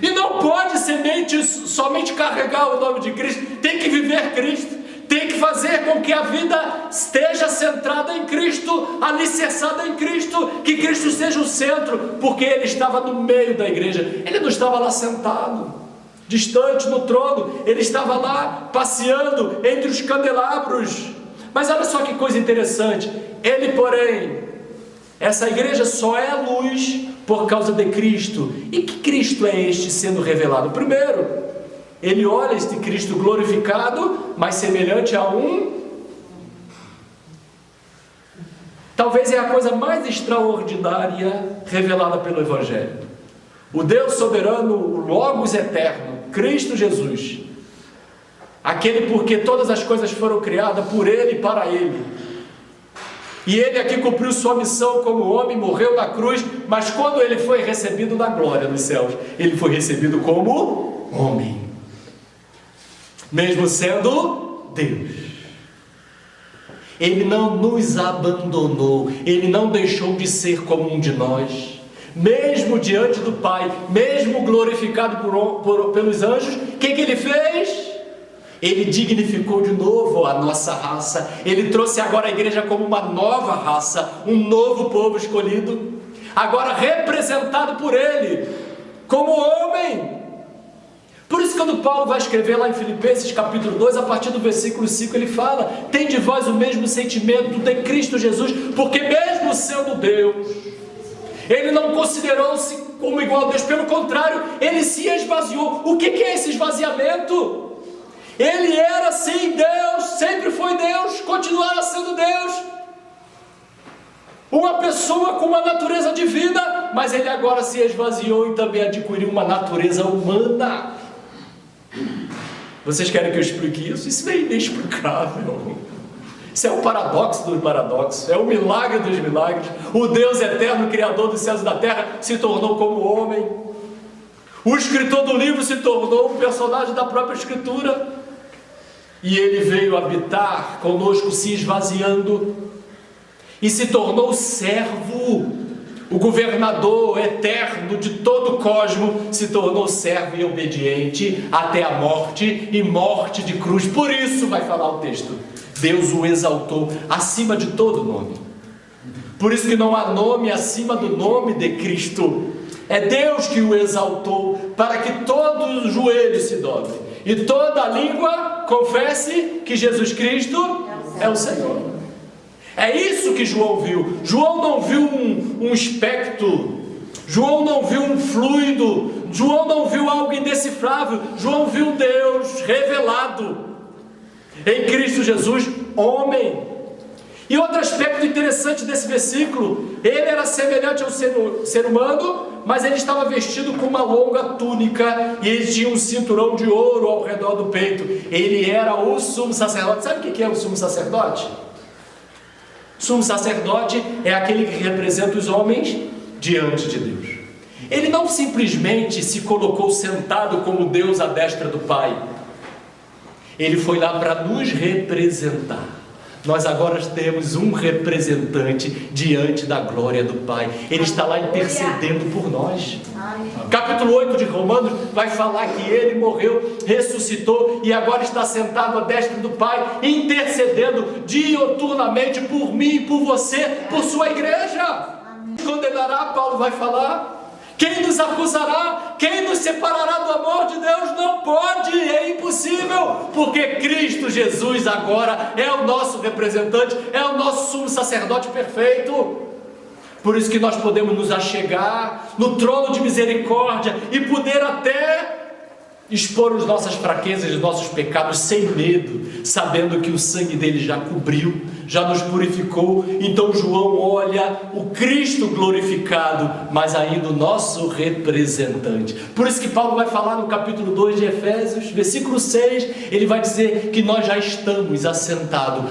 E não pode somente carregar o nome de Cristo. Tem que viver Cristo. Tem que fazer com que a vida esteja centrada em Cristo, alicerçada em Cristo, que Cristo seja o centro, porque Ele estava no meio da igreja. Ele não estava lá sentado, distante no trono. Ele estava lá passeando entre os candelabros. Mas olha só que coisa interessante. Ele, porém, essa igreja só é luz por causa de Cristo. E que Cristo é este sendo revelado? Primeiro, ele olha este Cristo glorificado, mas semelhante a talvez é a coisa mais extraordinária revelada pelo Evangelho. O Deus soberano, o Logos eterno, Cristo Jesus, aquele porque todas as coisas foram criadas por Ele e para Ele. E Ele aqui cumpriu sua missão como homem, morreu na cruz, mas quando Ele foi recebido na glória dos céus, Ele foi recebido como homem, mesmo sendo Deus. Ele não nos abandonou, Ele não deixou de ser como um de nós. Mesmo diante do Pai, mesmo glorificado pelos anjos, o que Ele fez? Ele dignificou de novo a nossa raça. Ele trouxe agora a igreja como uma nova raça, um novo povo escolhido, agora representado por Ele, como homem. Por isso, quando Paulo vai escrever lá em Filipenses capítulo 2, a partir do versículo 5, ele fala: tem de vós o mesmo sentimento de Cristo Jesus, porque mesmo sendo Deus, Ele não considerou-se como igual a Deus, pelo contrário, Ele se esvaziou. O que é esse esvaziamento? Ele era sim Deus, sempre foi Deus, continuará sendo Deus, uma pessoa com uma natureza divina, mas Ele agora se esvaziou e também adquiriu uma natureza humana. Vocês querem que eu explique isso? Isso é inexplicável. Isso é o paradoxo dos paradoxos, é o milagre dos milagres. O Deus eterno, Criador dos céus e da terra, se tornou como homem. O escritor do livro se tornou um personagem da própria Escritura. E Ele veio habitar conosco, se esvaziando, e se tornou servo. o governador eterno de todo o cosmo, se tornou servo e obediente até a morte, e morte de cruz. Por isso, vai falar o texto, Deus o exaltou acima de todo nome. Por isso que não há nome acima do nome de Cristo. É Deus que o exaltou, para que todo o joelho se dobre e toda a língua confesse que Jesus Cristo é o Senhor. É isso que João viu. João não viu um espectro, João não viu um fluido, João não viu algo indecifrável. João viu Deus revelado em Cristo Jesus, homem. E outro aspecto interessante desse versículo, ele era semelhante ao ser humano, mas ele estava vestido com uma longa túnica e ele tinha um cinturão de ouro ao redor do peito. Ele era o sumo sacerdote. Sabe o que é o sumo sacerdote? Sumo sacerdote é aquele que representa os homens diante de Deus. Ele não simplesmente se colocou sentado como Deus à destra do Pai. Ele foi lá para nos representar. Nós agora temos um representante diante da glória do Pai. Ele está lá intercedendo por nós. Capítulo 8 de Romanos vai falar que ele morreu, ressuscitou e agora está sentado à destra do Pai, intercedendo diuturnamente por mim e por você, por sua igreja. Condenará, Paulo vai falar. Quem nos acusará? Quem nos separará do amor de Deus? Não pode, é impossível, porque Cristo Jesus agora é o nosso representante, é o nosso sumo sacerdote perfeito. Por isso que nós podemos nos achegar no trono de misericórdia e poder até expor as nossas fraquezas, os nossos pecados sem medo, sabendo que o sangue dele já cobriu, já nos purificou. Então João olha o Cristo glorificado, mas ainda o nosso representante. Por isso que Paulo vai falar no capítulo 2 de Efésios, versículo 6, ele vai dizer que nós já estamos assentados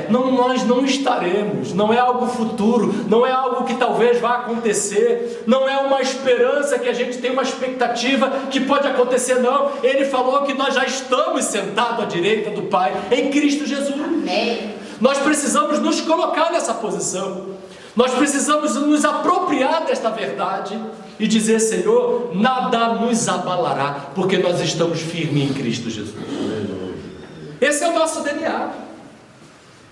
nós não estaremos, não é algo futuro, não é algo que talvez vá acontecer, não é uma esperança que a gente tem uma expectativa que pode acontecer, não. Ele falou que nós já estamos sentados à direita do Pai em Cristo Jesus. Amém. Nós precisamos nos colocar nessa posição, nós precisamos nos apropriar desta verdade e dizer: Senhor, nada nos abalará, porque nós estamos firmes em Cristo Jesus. Esse é o nosso DNA,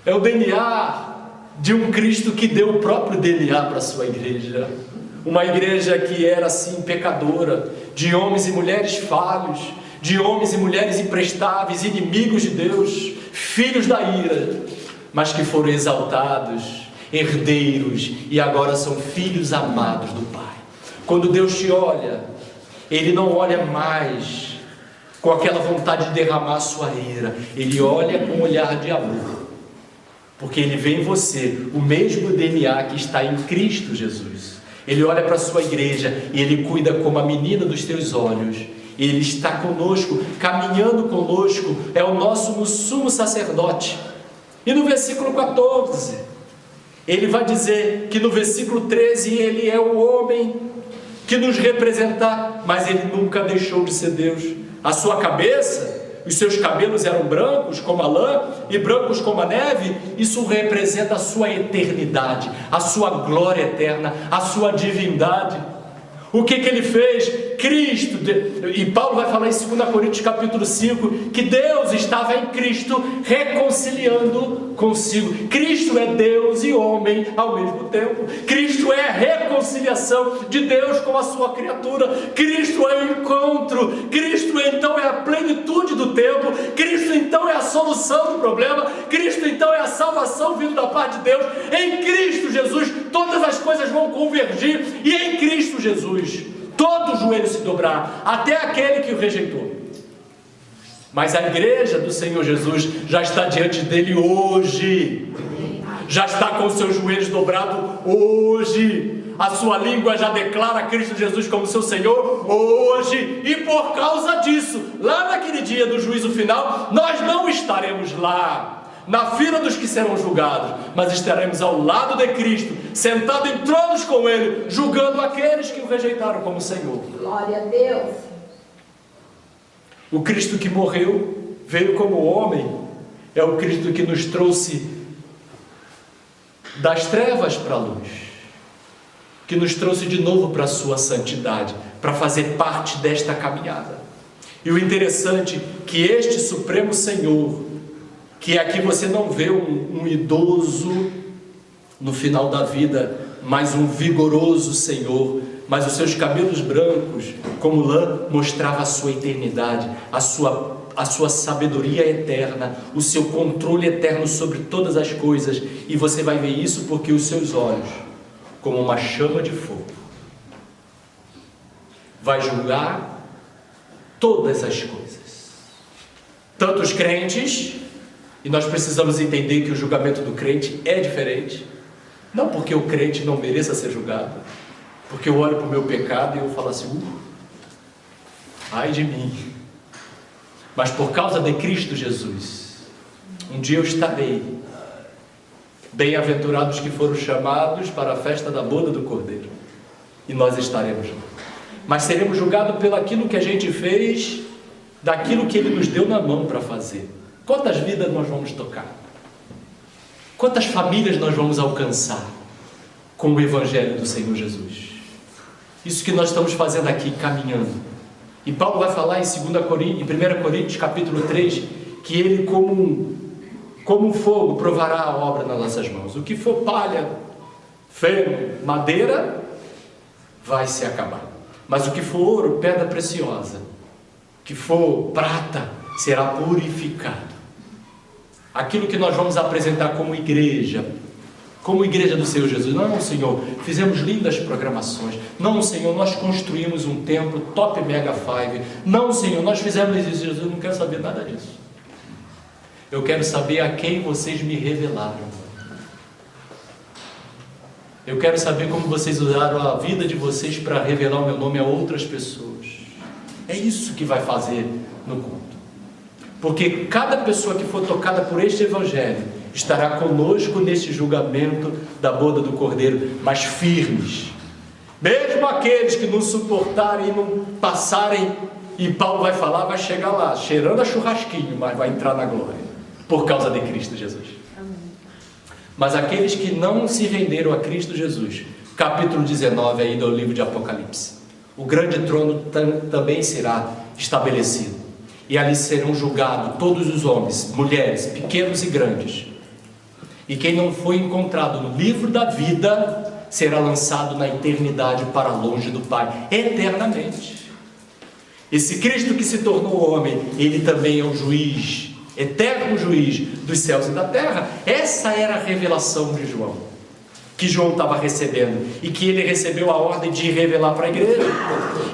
é o DNA de um Cristo que deu o próprio DNA para a sua igreja. Uma igreja que era assim pecadora, de homens e mulheres falhos, de homens e mulheres imprestáveis, inimigos de Deus, filhos da ira, mas que foram exaltados, herdeiros, e agora são filhos amados do Pai. Quando Deus te olha, Ele não olha mais com aquela vontade de derramar a sua ira, Ele olha com um olhar de amor, porque Ele vê em você o mesmo DNA que está em Cristo Jesus. Ele olha para a sua igreja e Ele cuida como a menina dos teus olhos. Ele está conosco, caminhando conosco, é o nosso sumo sacerdote. E no versículo 14, ele vai dizer que no versículo 13, ele é o homem que nos representa, mas ele nunca deixou de ser Deus. A sua cabeça, os seus cabelos eram brancos como a lã e brancos como a neve. Isso representa a sua eternidade, a sua glória eterna, a sua divindade. O que ele fez? Cristo, e Paulo vai falar em 2 Coríntios capítulo 5, que Deus estava em Cristo reconciliando consigo. Cristo é Deus e homem ao mesmo tempo. Cristo é a reconciliação de Deus com a sua criatura. Cristo é o encontro. Cristo então é a plenitude do tempo. Cristo então é a solução do problema. Cristo então é a salvação vindo da parte de Deus. Em Cristo Jesus todas as coisas vão convergir, e em Cristo Jesus todo joelho se dobrar, até aquele que o rejeitou. Mas a igreja do Senhor Jesus já está diante dele hoje, já está com os seus joelhos dobrados hoje, a sua língua já declara Cristo Jesus como seu Senhor hoje, e por causa disso, lá naquele dia do juízo final, nós não estaremos lá na fila dos que serão julgados, mas estaremos ao lado de Cristo, sentado em tronos com Ele, julgando aqueles que o rejeitaram como Senhor. Glória a Deus. O Cristo que morreu, veio como homem, é o Cristo que nos trouxe das trevas para a luz. que nos trouxe de novo para a sua santidade, para fazer parte desta caminhada. E o interessante é que este Supremo Senhor, que aqui você não vê um idoso no final da vida, mas um vigoroso Senhor, mas os seus cabelos brancos, como lã, mostrava a sua eternidade, a sua sabedoria eterna, o seu controle eterno sobre todas as coisas. E você vai ver isso porque os seus olhos, como uma chama de fogo, vai julgar todas as coisas, tanto os crentes, e nós precisamos entender que o julgamento do crente é diferente, não porque o crente não mereça ser julgado, porque eu olho para o meu pecado e eu falo assim, ai de mim, mas por causa de Cristo Jesus, um dia eu estarei, bem-aventurados que foram chamados para a festa da boda do Cordeiro, e nós estaremos lá, mas seremos julgados pelo aquilo que a gente fez, daquilo que Ele nos deu na mão para fazer. Quantas vidas nós vamos tocar? Quantas famílias nós vamos alcançar com o Evangelho do Senhor Jesus? Isso que nós estamos fazendo aqui, caminhando. E Paulo vai falar em 1 Coríntios capítulo 3, que Ele como um fogo provará a obra nas nossas mãos. O que for palha, feno, madeira, vai se acabar. Mas o que for ouro, pedra preciosa, que for prata, será purificado. Aquilo que nós vamos apresentar como igreja do Senhor Jesus. Não, Senhor, fizemos lindas programações. Não, Senhor, nós construímos um templo top mega five. Não, Senhor, nós fizemos isso. Jesus, eu não quero saber nada disso. Eu quero saber a quem vocês me revelaram. Eu quero saber como vocês usaram a vida de vocês para revelar o meu nome a outras pessoas. É isso que vai fazer no culto. Porque cada pessoa que for tocada por este Evangelho estará conosco neste julgamento da boda do Cordeiro, mas firmes. Mesmo aqueles que não suportarem e não passarem, e Paulo vai falar, vai chegar lá, cheirando a churrasquinho, mas vai entrar na glória, por causa de Cristo Jesus. Amém. Mas aqueles que não se renderam a Cristo Jesus, capítulo 19 aí do livro de Apocalipse, o grande trono também será estabelecido. E ali serão julgados todos os homens, mulheres, pequenos e grandes. E quem não foi encontrado no livro da vida será lançado na eternidade para longe do Pai, eternamente. Esse Cristo que se tornou homem, Ele também é o juiz, eterno juiz dos céus e da terra. Essa era a revelação de João, que João estava recebendo, e que ele recebeu a ordem de revelar para a igreja.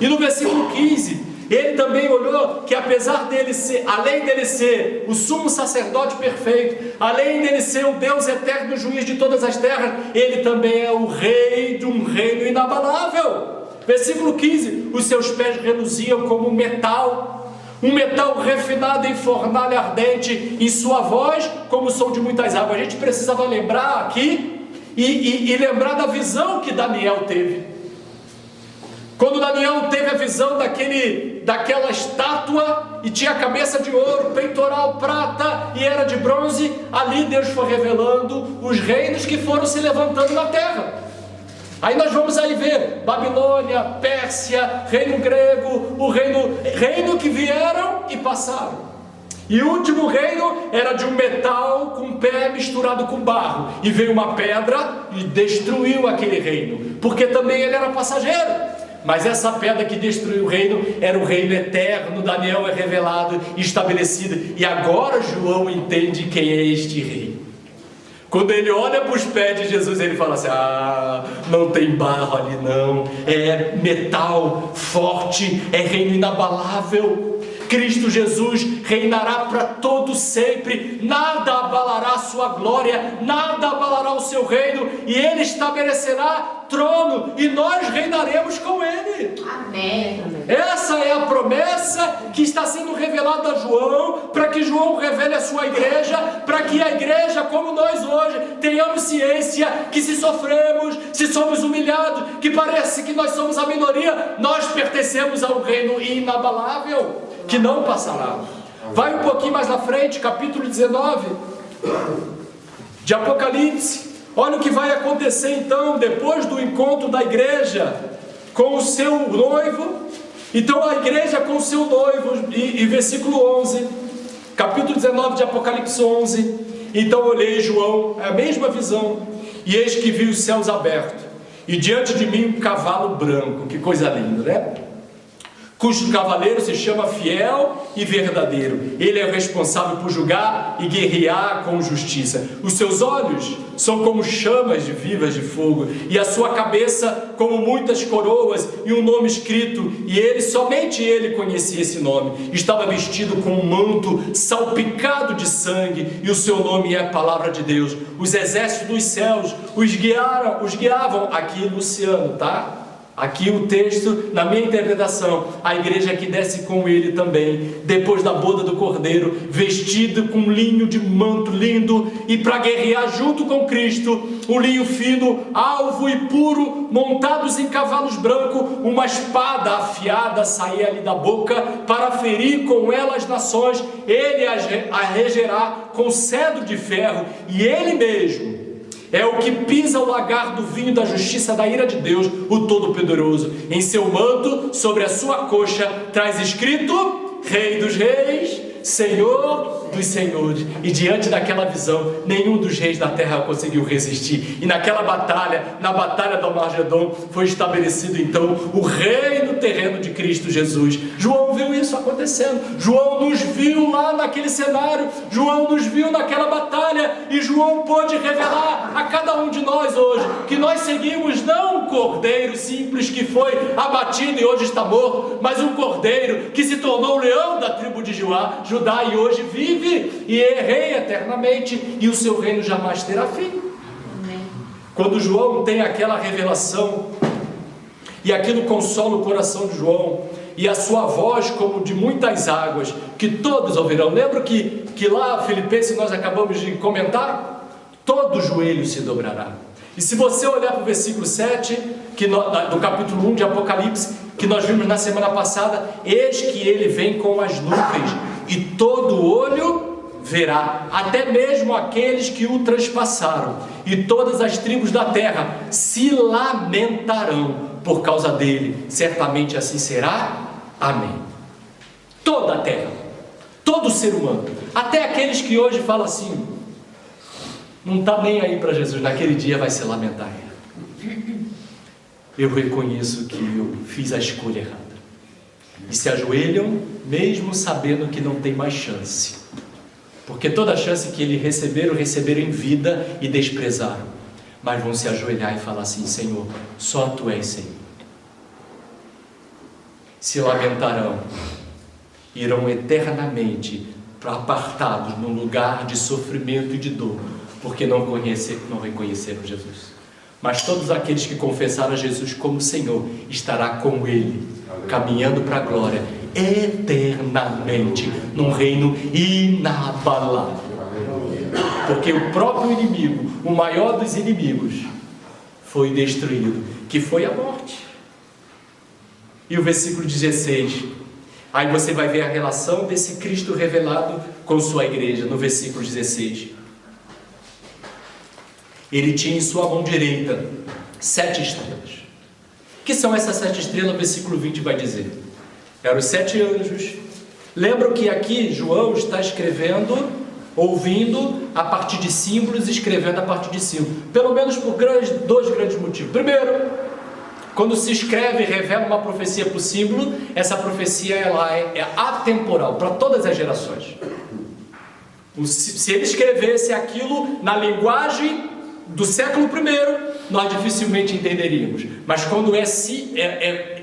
E no versículo 15, ele também olhou que apesar dele ser, além dele ser o sumo sacerdote perfeito, além dele ser o Deus eterno, juiz de todas as terras, ele também é o rei de um reino inabalável. Versículo 15, os seus pés reluziam como metal, um metal refinado em fornalha ardente, em sua voz como o som de muitas águas. A gente precisava lembrar aqui e lembrar da visão que Daniel teve. Quando Daniel teve a visão daquela estátua, e tinha a cabeça de ouro, peitoral prata, e era de bronze, ali Deus foi revelando os reinos que foram se levantando na terra. Aí nós vamos aí ver Babilônia, Pérsia, reino grego, o reino que vieram e passaram. E o último reino era de um metal com pé misturado com barro, e veio uma pedra e destruiu aquele reino, porque também ele era passageiro. Mas essa pedra que destruiu o reino era o reino eterno. Daniel é revelado e estabelecido, e agora João entende quem é este rei. Quando ele olha para os pés de Jesus, ele fala assim: não tem barro ali não, é metal forte, é reino inabalável. Cristo Jesus reinará para todo sempre, nada abalará a sua glória, nada abalará o seu reino, e Ele estabelecerá trono, e nós reinaremos com Ele. Amém. Essa é a promessa que está sendo revelada a João, para que João revele a sua igreja, para que a igreja, como nós hoje, tenhamos ciência que se sofremos, se somos humilhados, que parece que nós somos a minoria, nós pertencemos ao reino inabalável, que não passará. Vai um pouquinho mais na frente, capítulo 19 de Apocalipse. Olha o que vai acontecer então, depois do encontro da igreja com o seu noivo. Então a igreja com o seu noivo, e versículo 11, capítulo 19 de Apocalipse 11. Então olhei, João, é a mesma visão, e eis que vi os céus abertos, e diante de mim um cavalo branco. Que coisa linda, né? Cujo cavaleiro se chama Fiel e Verdadeiro. Ele é o responsável por julgar e guerrear com justiça. Os seus olhos são como chamas vivas de fogo, e a sua cabeça como muitas coroas, e um nome escrito, e ele, somente ele conhecia esse nome. Estava vestido com um manto salpicado de sangue, e o seu nome é a Palavra de Deus. Os exércitos dos céus os guiavam. Aqui, Luciano, tá? Aqui o texto, na minha interpretação, a igreja que desce com ele também, depois da boda do Cordeiro, vestido com linho de manto lindo, e para guerrear junto com Cristo, um linho fino, alvo e puro, montados em cavalos brancos, uma espada afiada saía ali da boca, para ferir com ela as nações. Ele a regerá com cedro de ferro, e ele mesmo é o que pisa o lagar do vinho da justiça da ira de Deus, o Todo-Poderoso. Em seu manto, sobre a sua coxa, traz escrito: Rei dos Reis, Senhor dos Senhores. E diante daquela visão, nenhum dos reis da terra conseguiu resistir. E naquela batalha, na batalha do Armagedon, foi estabelecido então o reino terreno de Cristo Jesus. João viu isso acontecendo. João nos viu lá naquele cenário. João nos viu naquela batalha. E João pôde revelar a cada um de nós hoje que nós seguimos não um cordeiro simples que foi abatido e hoje está morto, mas um cordeiro que se tornou o leão da tribo de Judá e hoje vive e rei eternamente, e o seu reino jamais terá fim. Amém. Quando João tem aquela revelação, e aquilo consola o coração de João, e a sua voz como de muitas águas, que todos ouvirão. Lembra que lá, Filipenses, nós acabamos de comentar? Todo joelho se dobrará. E se você olhar para o versículo 7, do capítulo 1 de Apocalipse, que nós vimos na semana passada, eis que ele vem com as nuvens, e todo olho verá, até mesmo aqueles que o transpassaram, e todas as tribos da terra se lamentarão por causa dele. Certamente assim será. Amém. Toda a terra, todo ser humano, até aqueles que hoje falam assim, não está nem aí para Jesus, naquele dia vai se lamentar. Eu reconheço que eu fiz a escolha errada, e se ajoelham mesmo sabendo que não tem mais chance, porque toda a chance que eles receberam em vida e desprezaram, mas vão se ajoelhar e falar assim: Senhor, só Tu és Senhor. Se lamentarão, irão eternamente apartados num lugar de sofrimento e de dor, porque não reconheceram Jesus. Mas todos aqueles que confessaram a Jesus como Senhor, estará com Ele, caminhando para a glória, eternamente, num reino inabalável. Porque o próprio inimigo, o maior dos inimigos, foi destruído, que foi a morte. E o versículo 16, aí você vai ver a relação desse Cristo revelado com sua igreja, no versículo 16. Ele tinha em sua mão direita 7 estrelas. O que são essas 7 estrelas? O versículo 20 vai dizer: eram os 7 anjos. Lembram que aqui João está escrevendo, ouvindo a partir de símbolos, escrevendo a partir de símbolos, pelo menos por 2 grandes motivos. Primeiro, quando se escreve e revela uma profecia por símbolo, essa profecia ela é atemporal para todas as gerações. Se ele escrevesse aquilo na linguagem do século I, nós dificilmente entenderíamos. Mas quando é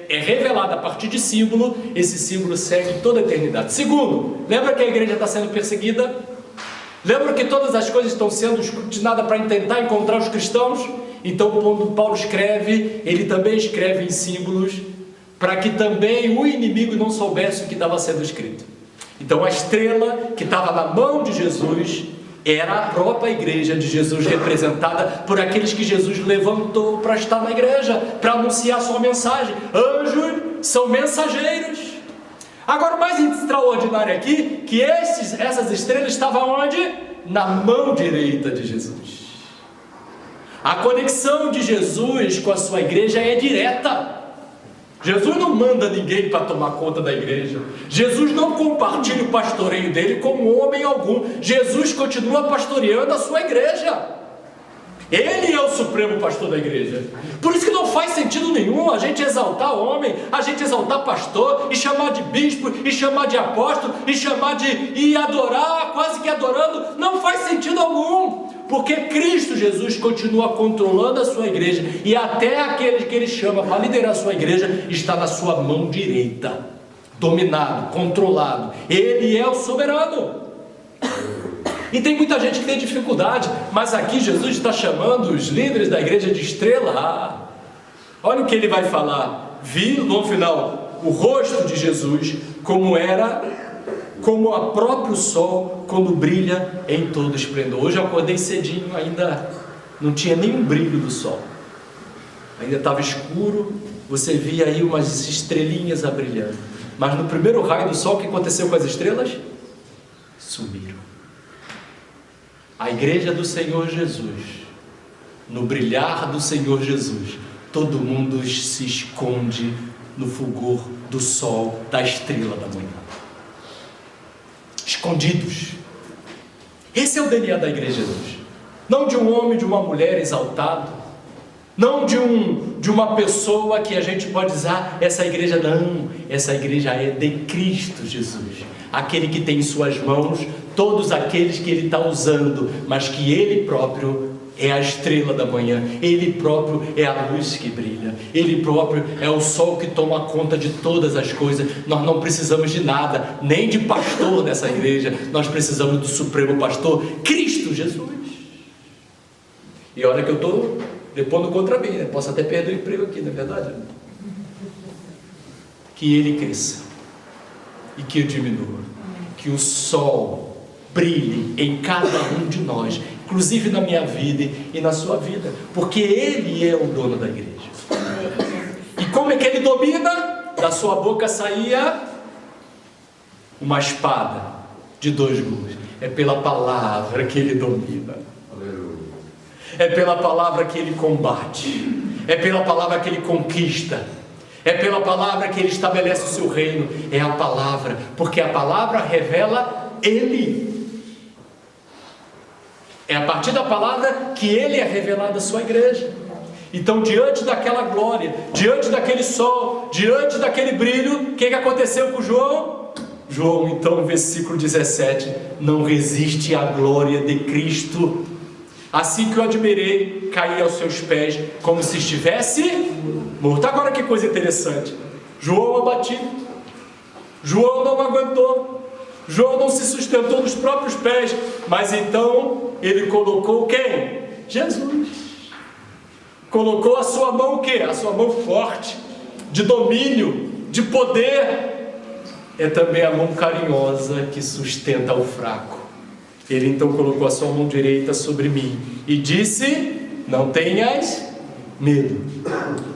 revelado a partir de símbolo, esse símbolo segue toda a eternidade. Segundo, lembra que a igreja está sendo perseguida? Lembra que todas as coisas estão sendo escrutinadas para tentar encontrar os cristãos? Então, quando Paulo escreve, ele também escreve em símbolos, para que também o inimigo não soubesse o que estava sendo escrito. Então, a estrela que estava na mão de Jesus era a própria igreja de Jesus, representada por aqueles que Jesus levantou para estar na igreja, para anunciar a sua mensagem. Anjos são mensageiros. Agora, o mais extraordinário aqui, que essas estrelas estavam onde? Na mão direita de Jesus. A conexão de Jesus com a sua igreja é direta. Jesus não manda ninguém para tomar conta da igreja. Jesus não compartilha o pastoreio dele com homem algum. Jesus continua pastoreando a sua igreja. Ele é o supremo pastor da igreja. Por isso que não faz sentido nenhum a gente exaltar homem, a gente exaltar pastor, e chamar de bispo, e chamar de apóstolo, e chamar e adorar, quase que adorando. Não faz sentido algum, porque Cristo Jesus continua controlando a sua igreja, e até aquele que ele chama para liderar a sua igreja está na sua mão direita, dominado, controlado. Ele é o soberano. E tem muita gente que tem dificuldade, mas aqui Jesus está chamando os líderes da igreja de estrela. Olha o que ele vai falar. Vi no final o rosto de Jesus como o próprio sol quando brilha em todo esplendor. Hoje eu acordei cedinho, ainda não tinha nenhum brilho do sol, ainda estava escuro. Você via aí umas estrelinhas a brilhar, mas no primeiro raio do sol, o que aconteceu com as estrelas? Sumiram. A igreja do Senhor Jesus, no brilhar do Senhor Jesus, todo mundo se esconde no fulgor do sol, da estrela da manhã. Escondidos. Esse é o DNA da igreja hoje. Não de um homem, de uma mulher exaltado, não de uma pessoa que a gente pode dizer, essa igreja não, essa igreja é de Cristo Jesus, aquele que tem em suas mãos todos aqueles que ele está usando, mas que ele próprio é a estrela da manhã, ele próprio é a luz que brilha, ele próprio é o sol que toma conta de todas as coisas. Nós não precisamos de nada, nem de pastor nessa igreja, nós precisamos do supremo pastor, Cristo Jesus. E olha que eu estou depondo contra mim, né? Posso até perder o emprego aqui, não é verdade? Que ele cresça e que eu diminua, que o sol brilhe em cada um de nós, inclusive na minha vida e na sua vida, porque ele é o dono da igreja. E como é que ele domina? Da sua boca saía uma espada de 2 gumes. É pela palavra que ele domina, é pela palavra que ele combate, é pela palavra que ele conquista, é pela palavra que ele estabelece o seu reino. É a palavra, porque a palavra revela ele. É a partir da palavra que ele é revelado à sua igreja. Então, diante daquela glória, diante daquele sol, diante daquele brilho, o que aconteceu com João? João, então, versículo 17, não resiste à glória de Cristo. Assim que o admirei, caí aos seus pés, como se estivesse morto. Agora que coisa interessante, João abatido, João não aguentou, João não se sustentou nos próprios pés, mas então ele colocou quem? Jesus. Colocou a sua mão o quê? A sua mão forte, de domínio, de poder. É também a mão carinhosa que sustenta o fraco. Ele então colocou a sua mão direita sobre mim e disse, não tenhas medo,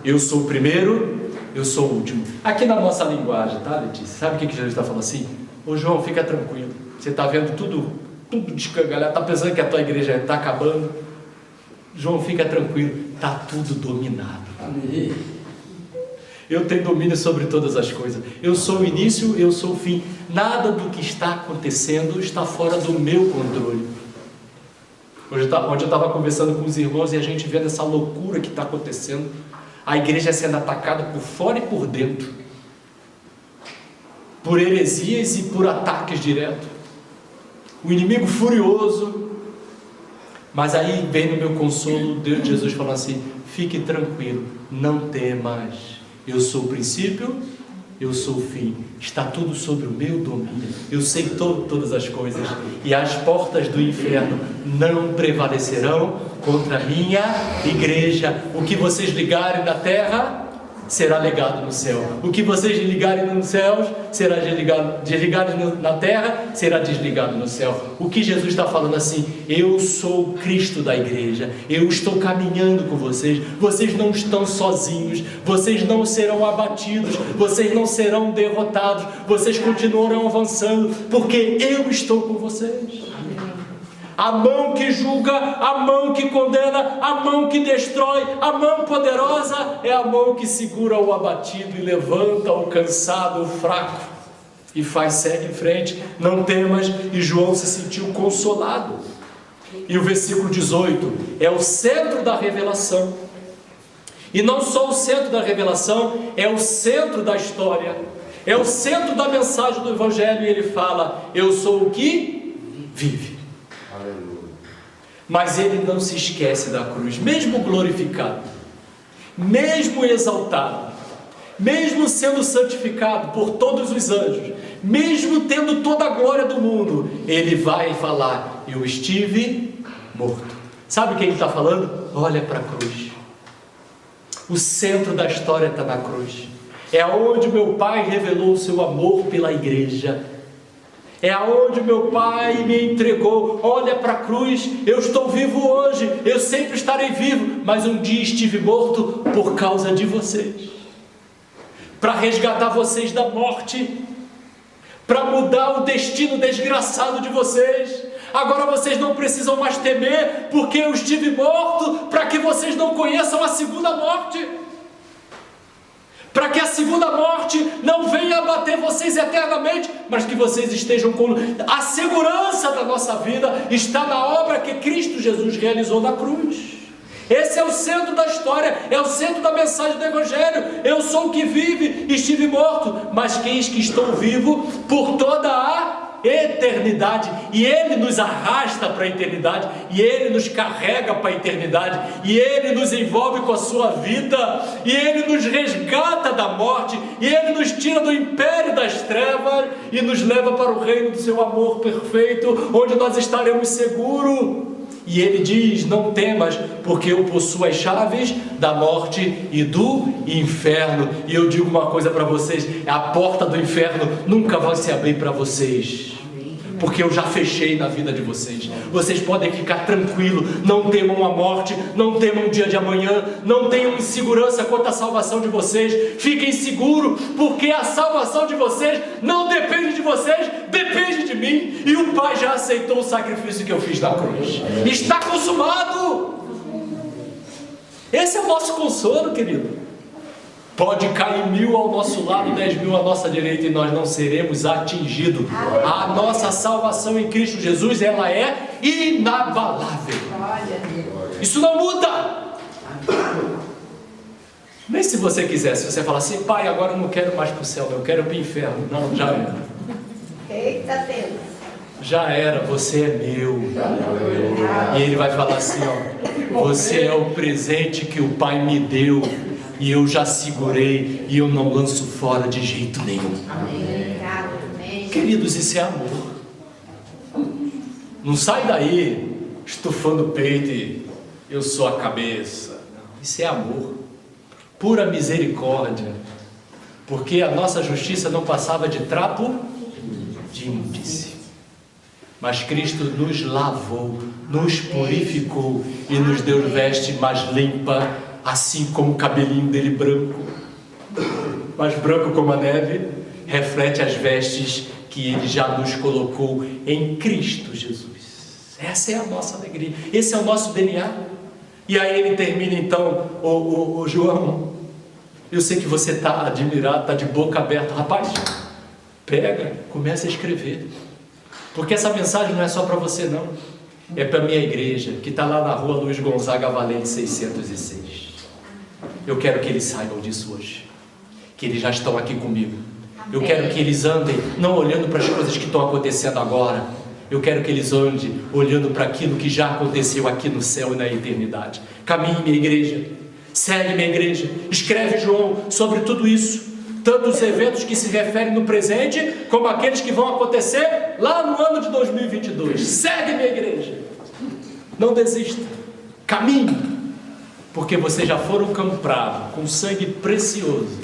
eu sou o primeiro, eu sou o último. Aqui na nossa linguagem, tá, Letícia? Sabe o que Jesus está falando assim? Ô João, fica tranquilo, você está vendo tudo descangalhado, está pensando que a tua igreja está acabando. João, fica tranquilo, está tudo dominado. Amém. Eu tenho domínio sobre todas as coisas. Eu sou o início, eu sou o fim. Nada do que está acontecendo está fora do meu controle. Hoje eu estava conversando com os irmãos e a gente vendo essa loucura que está acontecendo. A igreja sendo atacada por fora e por dentro, por heresias e por ataques diretos. O inimigo furioso. Mas aí vem no meu consolo Deus, Jesus falando assim, fique tranquilo, não temas. Eu sou o princípio, eu sou o fim, está tudo sobre o meu domínio, eu sei todas as coisas, e as portas do inferno não prevalecerão contra a minha igreja. O que vocês ligarem na terra será ligado no céu, o que vocês ligarem nos céus será desligado na terra, será desligado no céu. O que Jesus está falando assim, eu sou o Cristo da igreja, eu estou caminhando com vocês, vocês não estão sozinhos, vocês não serão abatidos, vocês não serão derrotados, vocês continuarão avançando, porque eu estou com vocês. A mão que julga, a mão que condena, a mão que destrói, a mão poderosa é a mão que segura o abatido e levanta o cansado, o fraco, e segue em frente. Não temas. E João se sentiu consolado. E o versículo 18 é o centro da revelação. E não só o centro da revelação, é o centro da história, é o centro da mensagem do Evangelho. E ele fala: eu sou o que vive. Aleluia. Mas ele não se esquece da cruz, mesmo glorificado, mesmo exaltado, mesmo sendo santificado por todos os anjos, mesmo tendo toda a glória do mundo, ele vai falar: eu estive morto. Sabe o que ele está falando? Olha para a cruz. O centro da história está na cruz. É aonde meu Pai revelou o seu amor pela igreja. É aonde meu Pai me entregou. Olha para a cruz. Eu estou vivo hoje, eu sempre estarei vivo, mas um dia estive morto por causa de vocês, para resgatar vocês da morte, para mudar o destino desgraçado de vocês. Agora vocês não precisam mais temer, porque eu estive morto, para que vocês não conheçam a segunda morte, para que a segunda morte não venha abater vocês eternamente, mas que vocês estejam com a segurança da nossa vida. Está na obra que Cristo Jesus realizou na cruz. Esse é o centro da história, é o centro da mensagem do Evangelho. Eu sou o que vive, estive morto, mas eis que estou vivo por toda a eternidade. E Ele nos arrasta para a eternidade, e Ele nos carrega para a eternidade, e Ele nos envolve com a sua vida, e Ele nos resgata da morte, e Ele nos tira do império das trevas e nos leva para o reino do seu amor perfeito, onde nós estaremos seguros. E ele diz: não temas, porque eu possuo as chaves da morte e do inferno. E eu digo uma coisa para vocês: a porta do inferno nunca vai se abrir para vocês, porque eu já fechei na vida de vocês. Vocês podem ficar tranquilos, não temam a morte, não temam o dia de amanhã, não tenham insegurança quanto à salvação de vocês. Fiquem seguros, porque a salvação de vocês não depende de vocês, depende de mim. E o Pai já aceitou o sacrifício que eu fiz na cruz. Está consumado. Esse é o nosso consolo, querido. Pode cair 1000 ao nosso lado, 10.000 à nossa direita, e nós não seremos atingidos. A nossa salvação em Cristo Jesus, ela é inabalável. Isso não muda. Nem se você quisesse, você fala assim: pai, agora eu não quero mais para o céu, eu quero para o inferno. Não, já era. Eita Deus. Já era, você é meu. E ele vai falar assim: ó, você é o presente que o Pai me deu, e eu já segurei, e eu não lanço fora de jeito nenhum. Queridos, isso é amor. Não sai daí estufando o peito e eu sou a cabeça. Não, isso é amor, pura misericórdia, porque a nossa justiça não passava de trapo de imundície, mas Cristo nos lavou, nos purificou e nos deu veste mais limpa, assim como o cabelinho dele branco, mas branco como a neve, reflete as vestes que ele já nos colocou em Cristo Jesus. Essa é a nossa alegria, esse é o nosso DNA. E aí ele termina então: o João, eu sei que você está admirado, está de boca aberta. Rapaz, pega, começa a escrever, porque essa mensagem não é só para você não, é para a minha igreja, que está lá na rua Luiz Gonzaga Valente 606. Eu quero que eles saibam disso hoje, que eles já estão aqui comigo. Eu quero que eles andem não olhando para as coisas que estão acontecendo agora, eu quero que eles andem olhando para aquilo que já aconteceu aqui no céu e na eternidade. Caminhe, minha igreja, segue, minha igreja, escreve, João, sobre tudo isso, tanto os eventos que se referem no presente, como aqueles que vão acontecer lá no ano de 2022. Segue, minha igreja, não desista, caminhe, porque vocês já foram comprados com sangue precioso,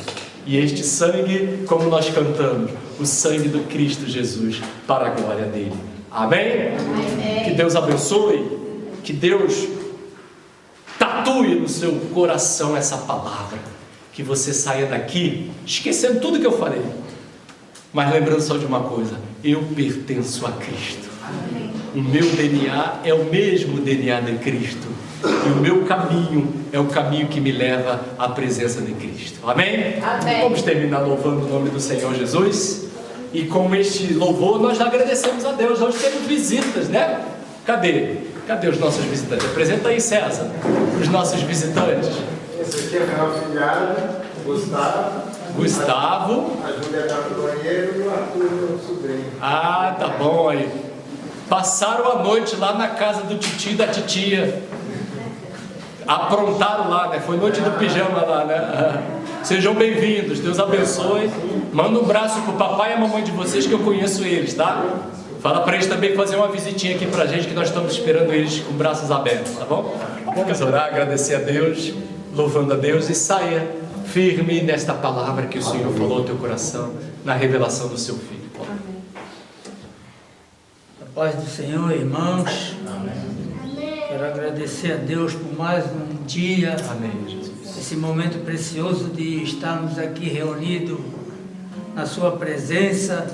e este sangue, como nós cantamos, o sangue do Cristo Jesus, para a glória dele. Amém? Amém. Que Deus abençoe, que Deus tatue no seu coração essa palavra, que você saia daqui esquecendo tudo que eu falei, mas lembrando só de uma coisa: eu pertenço a Cristo. Amém. O meu DNA é o mesmo DNA de Cristo. E o meu caminho é o caminho que me leva à presença de Cristo. Amém? Amém. Vamos terminar louvando o nome do Senhor Jesus. E com este louvor nós agradecemos a Deus. Hoje temos visitas, né? Cadê os nossos visitantes? Apresenta aí, César, os nossos visitantes. Esse aqui é meu afilhado, Gustavo. A Júlia está no banheiro e o Arthur, meu sobrinho. Ah, tá bom aí. Passaram a noite lá na casa do titio e da titia. Aprontaram lá, né? Foi noite do pijama lá, né? Sejam bem-vindos, Deus abençoe. Manda um abraço pro papai e a mamãe de vocês, que eu conheço eles, tá? Fala para eles também fazer uma visitinha aqui pra gente, que nós estamos esperando eles com braços abertos, tá bom? Vamos orar, agradecer a Deus, louvando a Deus, e saia firme nesta palavra que o Senhor falou ao teu coração, na revelação do seu Filho. A paz do Senhor, irmãos. Quero agradecer a Deus por mais um dia, Amém, Jesus. esse momento precioso de estarmos aqui reunidos na Sua presença.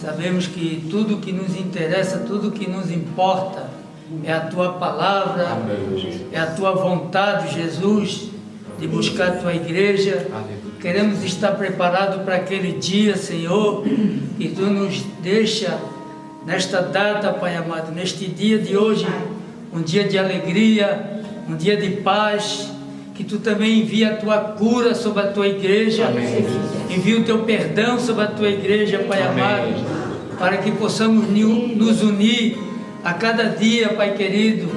Sabemos que tudo que nos interessa, tudo que nos importa é a Tua palavra, é a Tua vontade, Jesus, de buscar a Tua igreja. Queremos estar preparados para aquele dia, Senhor, que Tu nos deixa nesta data, Pai amado, neste dia de hoje, um dia de alegria, um dia de paz, que Tu também envia a Tua cura sobre a Tua igreja, envia o Teu perdão sobre a Tua igreja, Pai amado, para que possamos nos unir a cada dia, Pai querido,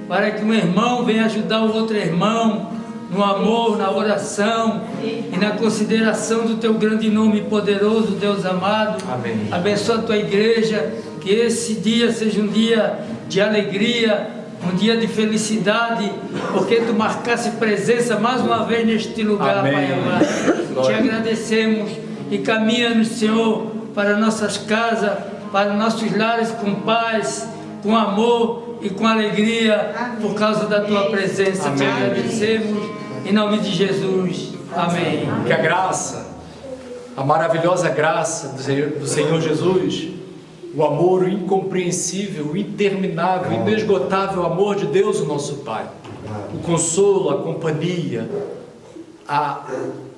para que um irmão venha ajudar o outro irmão, no amor, na oração e na consideração do Teu grande nome poderoso, Deus amado. Amém. Abençoa a Tua igreja, que esse dia seja um dia de alegria, um dia de felicidade, porque Tu marcasse presença mais uma vez neste lugar, Amém. Pai amado. Te agradecemos e caminha-nos, Senhor, para nossas casas, para nossos lares com paz, com amor e com alegria, por causa da Tua presença. Te agradecemos em nome de Jesus. Amém. Que a graça, a maravilhosa graça do Senhor Jesus, o amor incompreensível, interminável, inesgotável amor de Deus, o nosso Pai, o consolo, a companhia,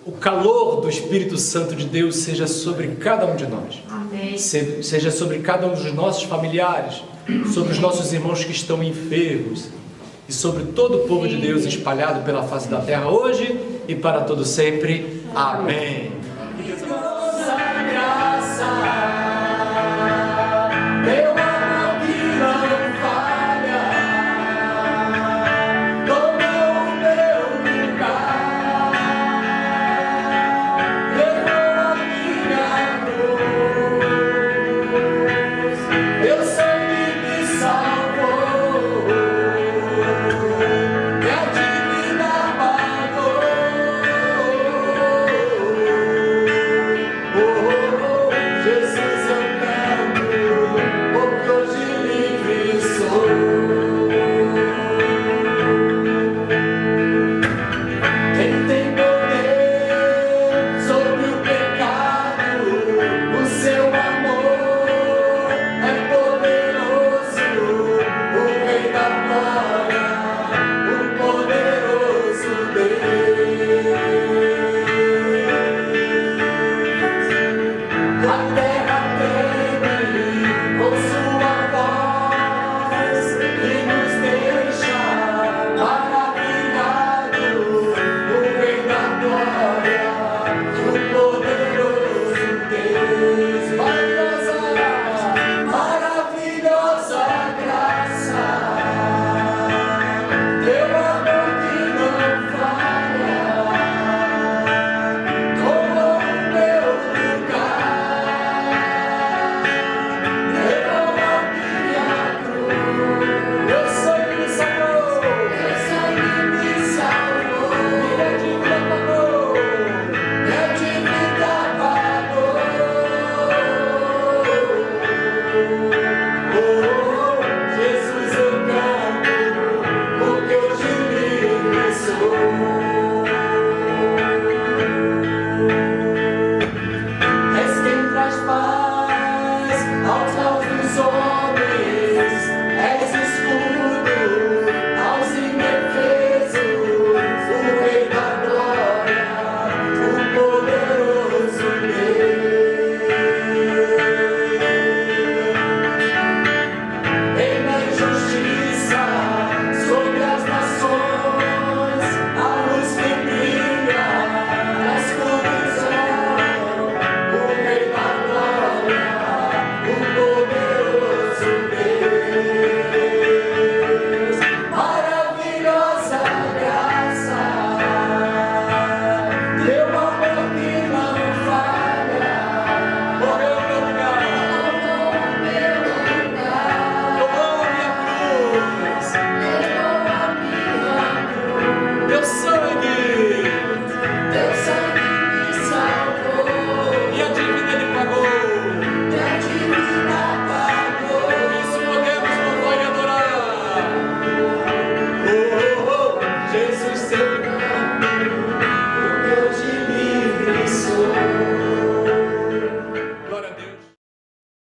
o calor do Espírito Santo de Deus seja sobre cada um de nós. Amém. Seja sobre cada um dos nossos familiares, sobre os nossos irmãos que estão enfermos e sobre todo o povo de Deus espalhado pela face da terra hoje e para todo sempre. Amém.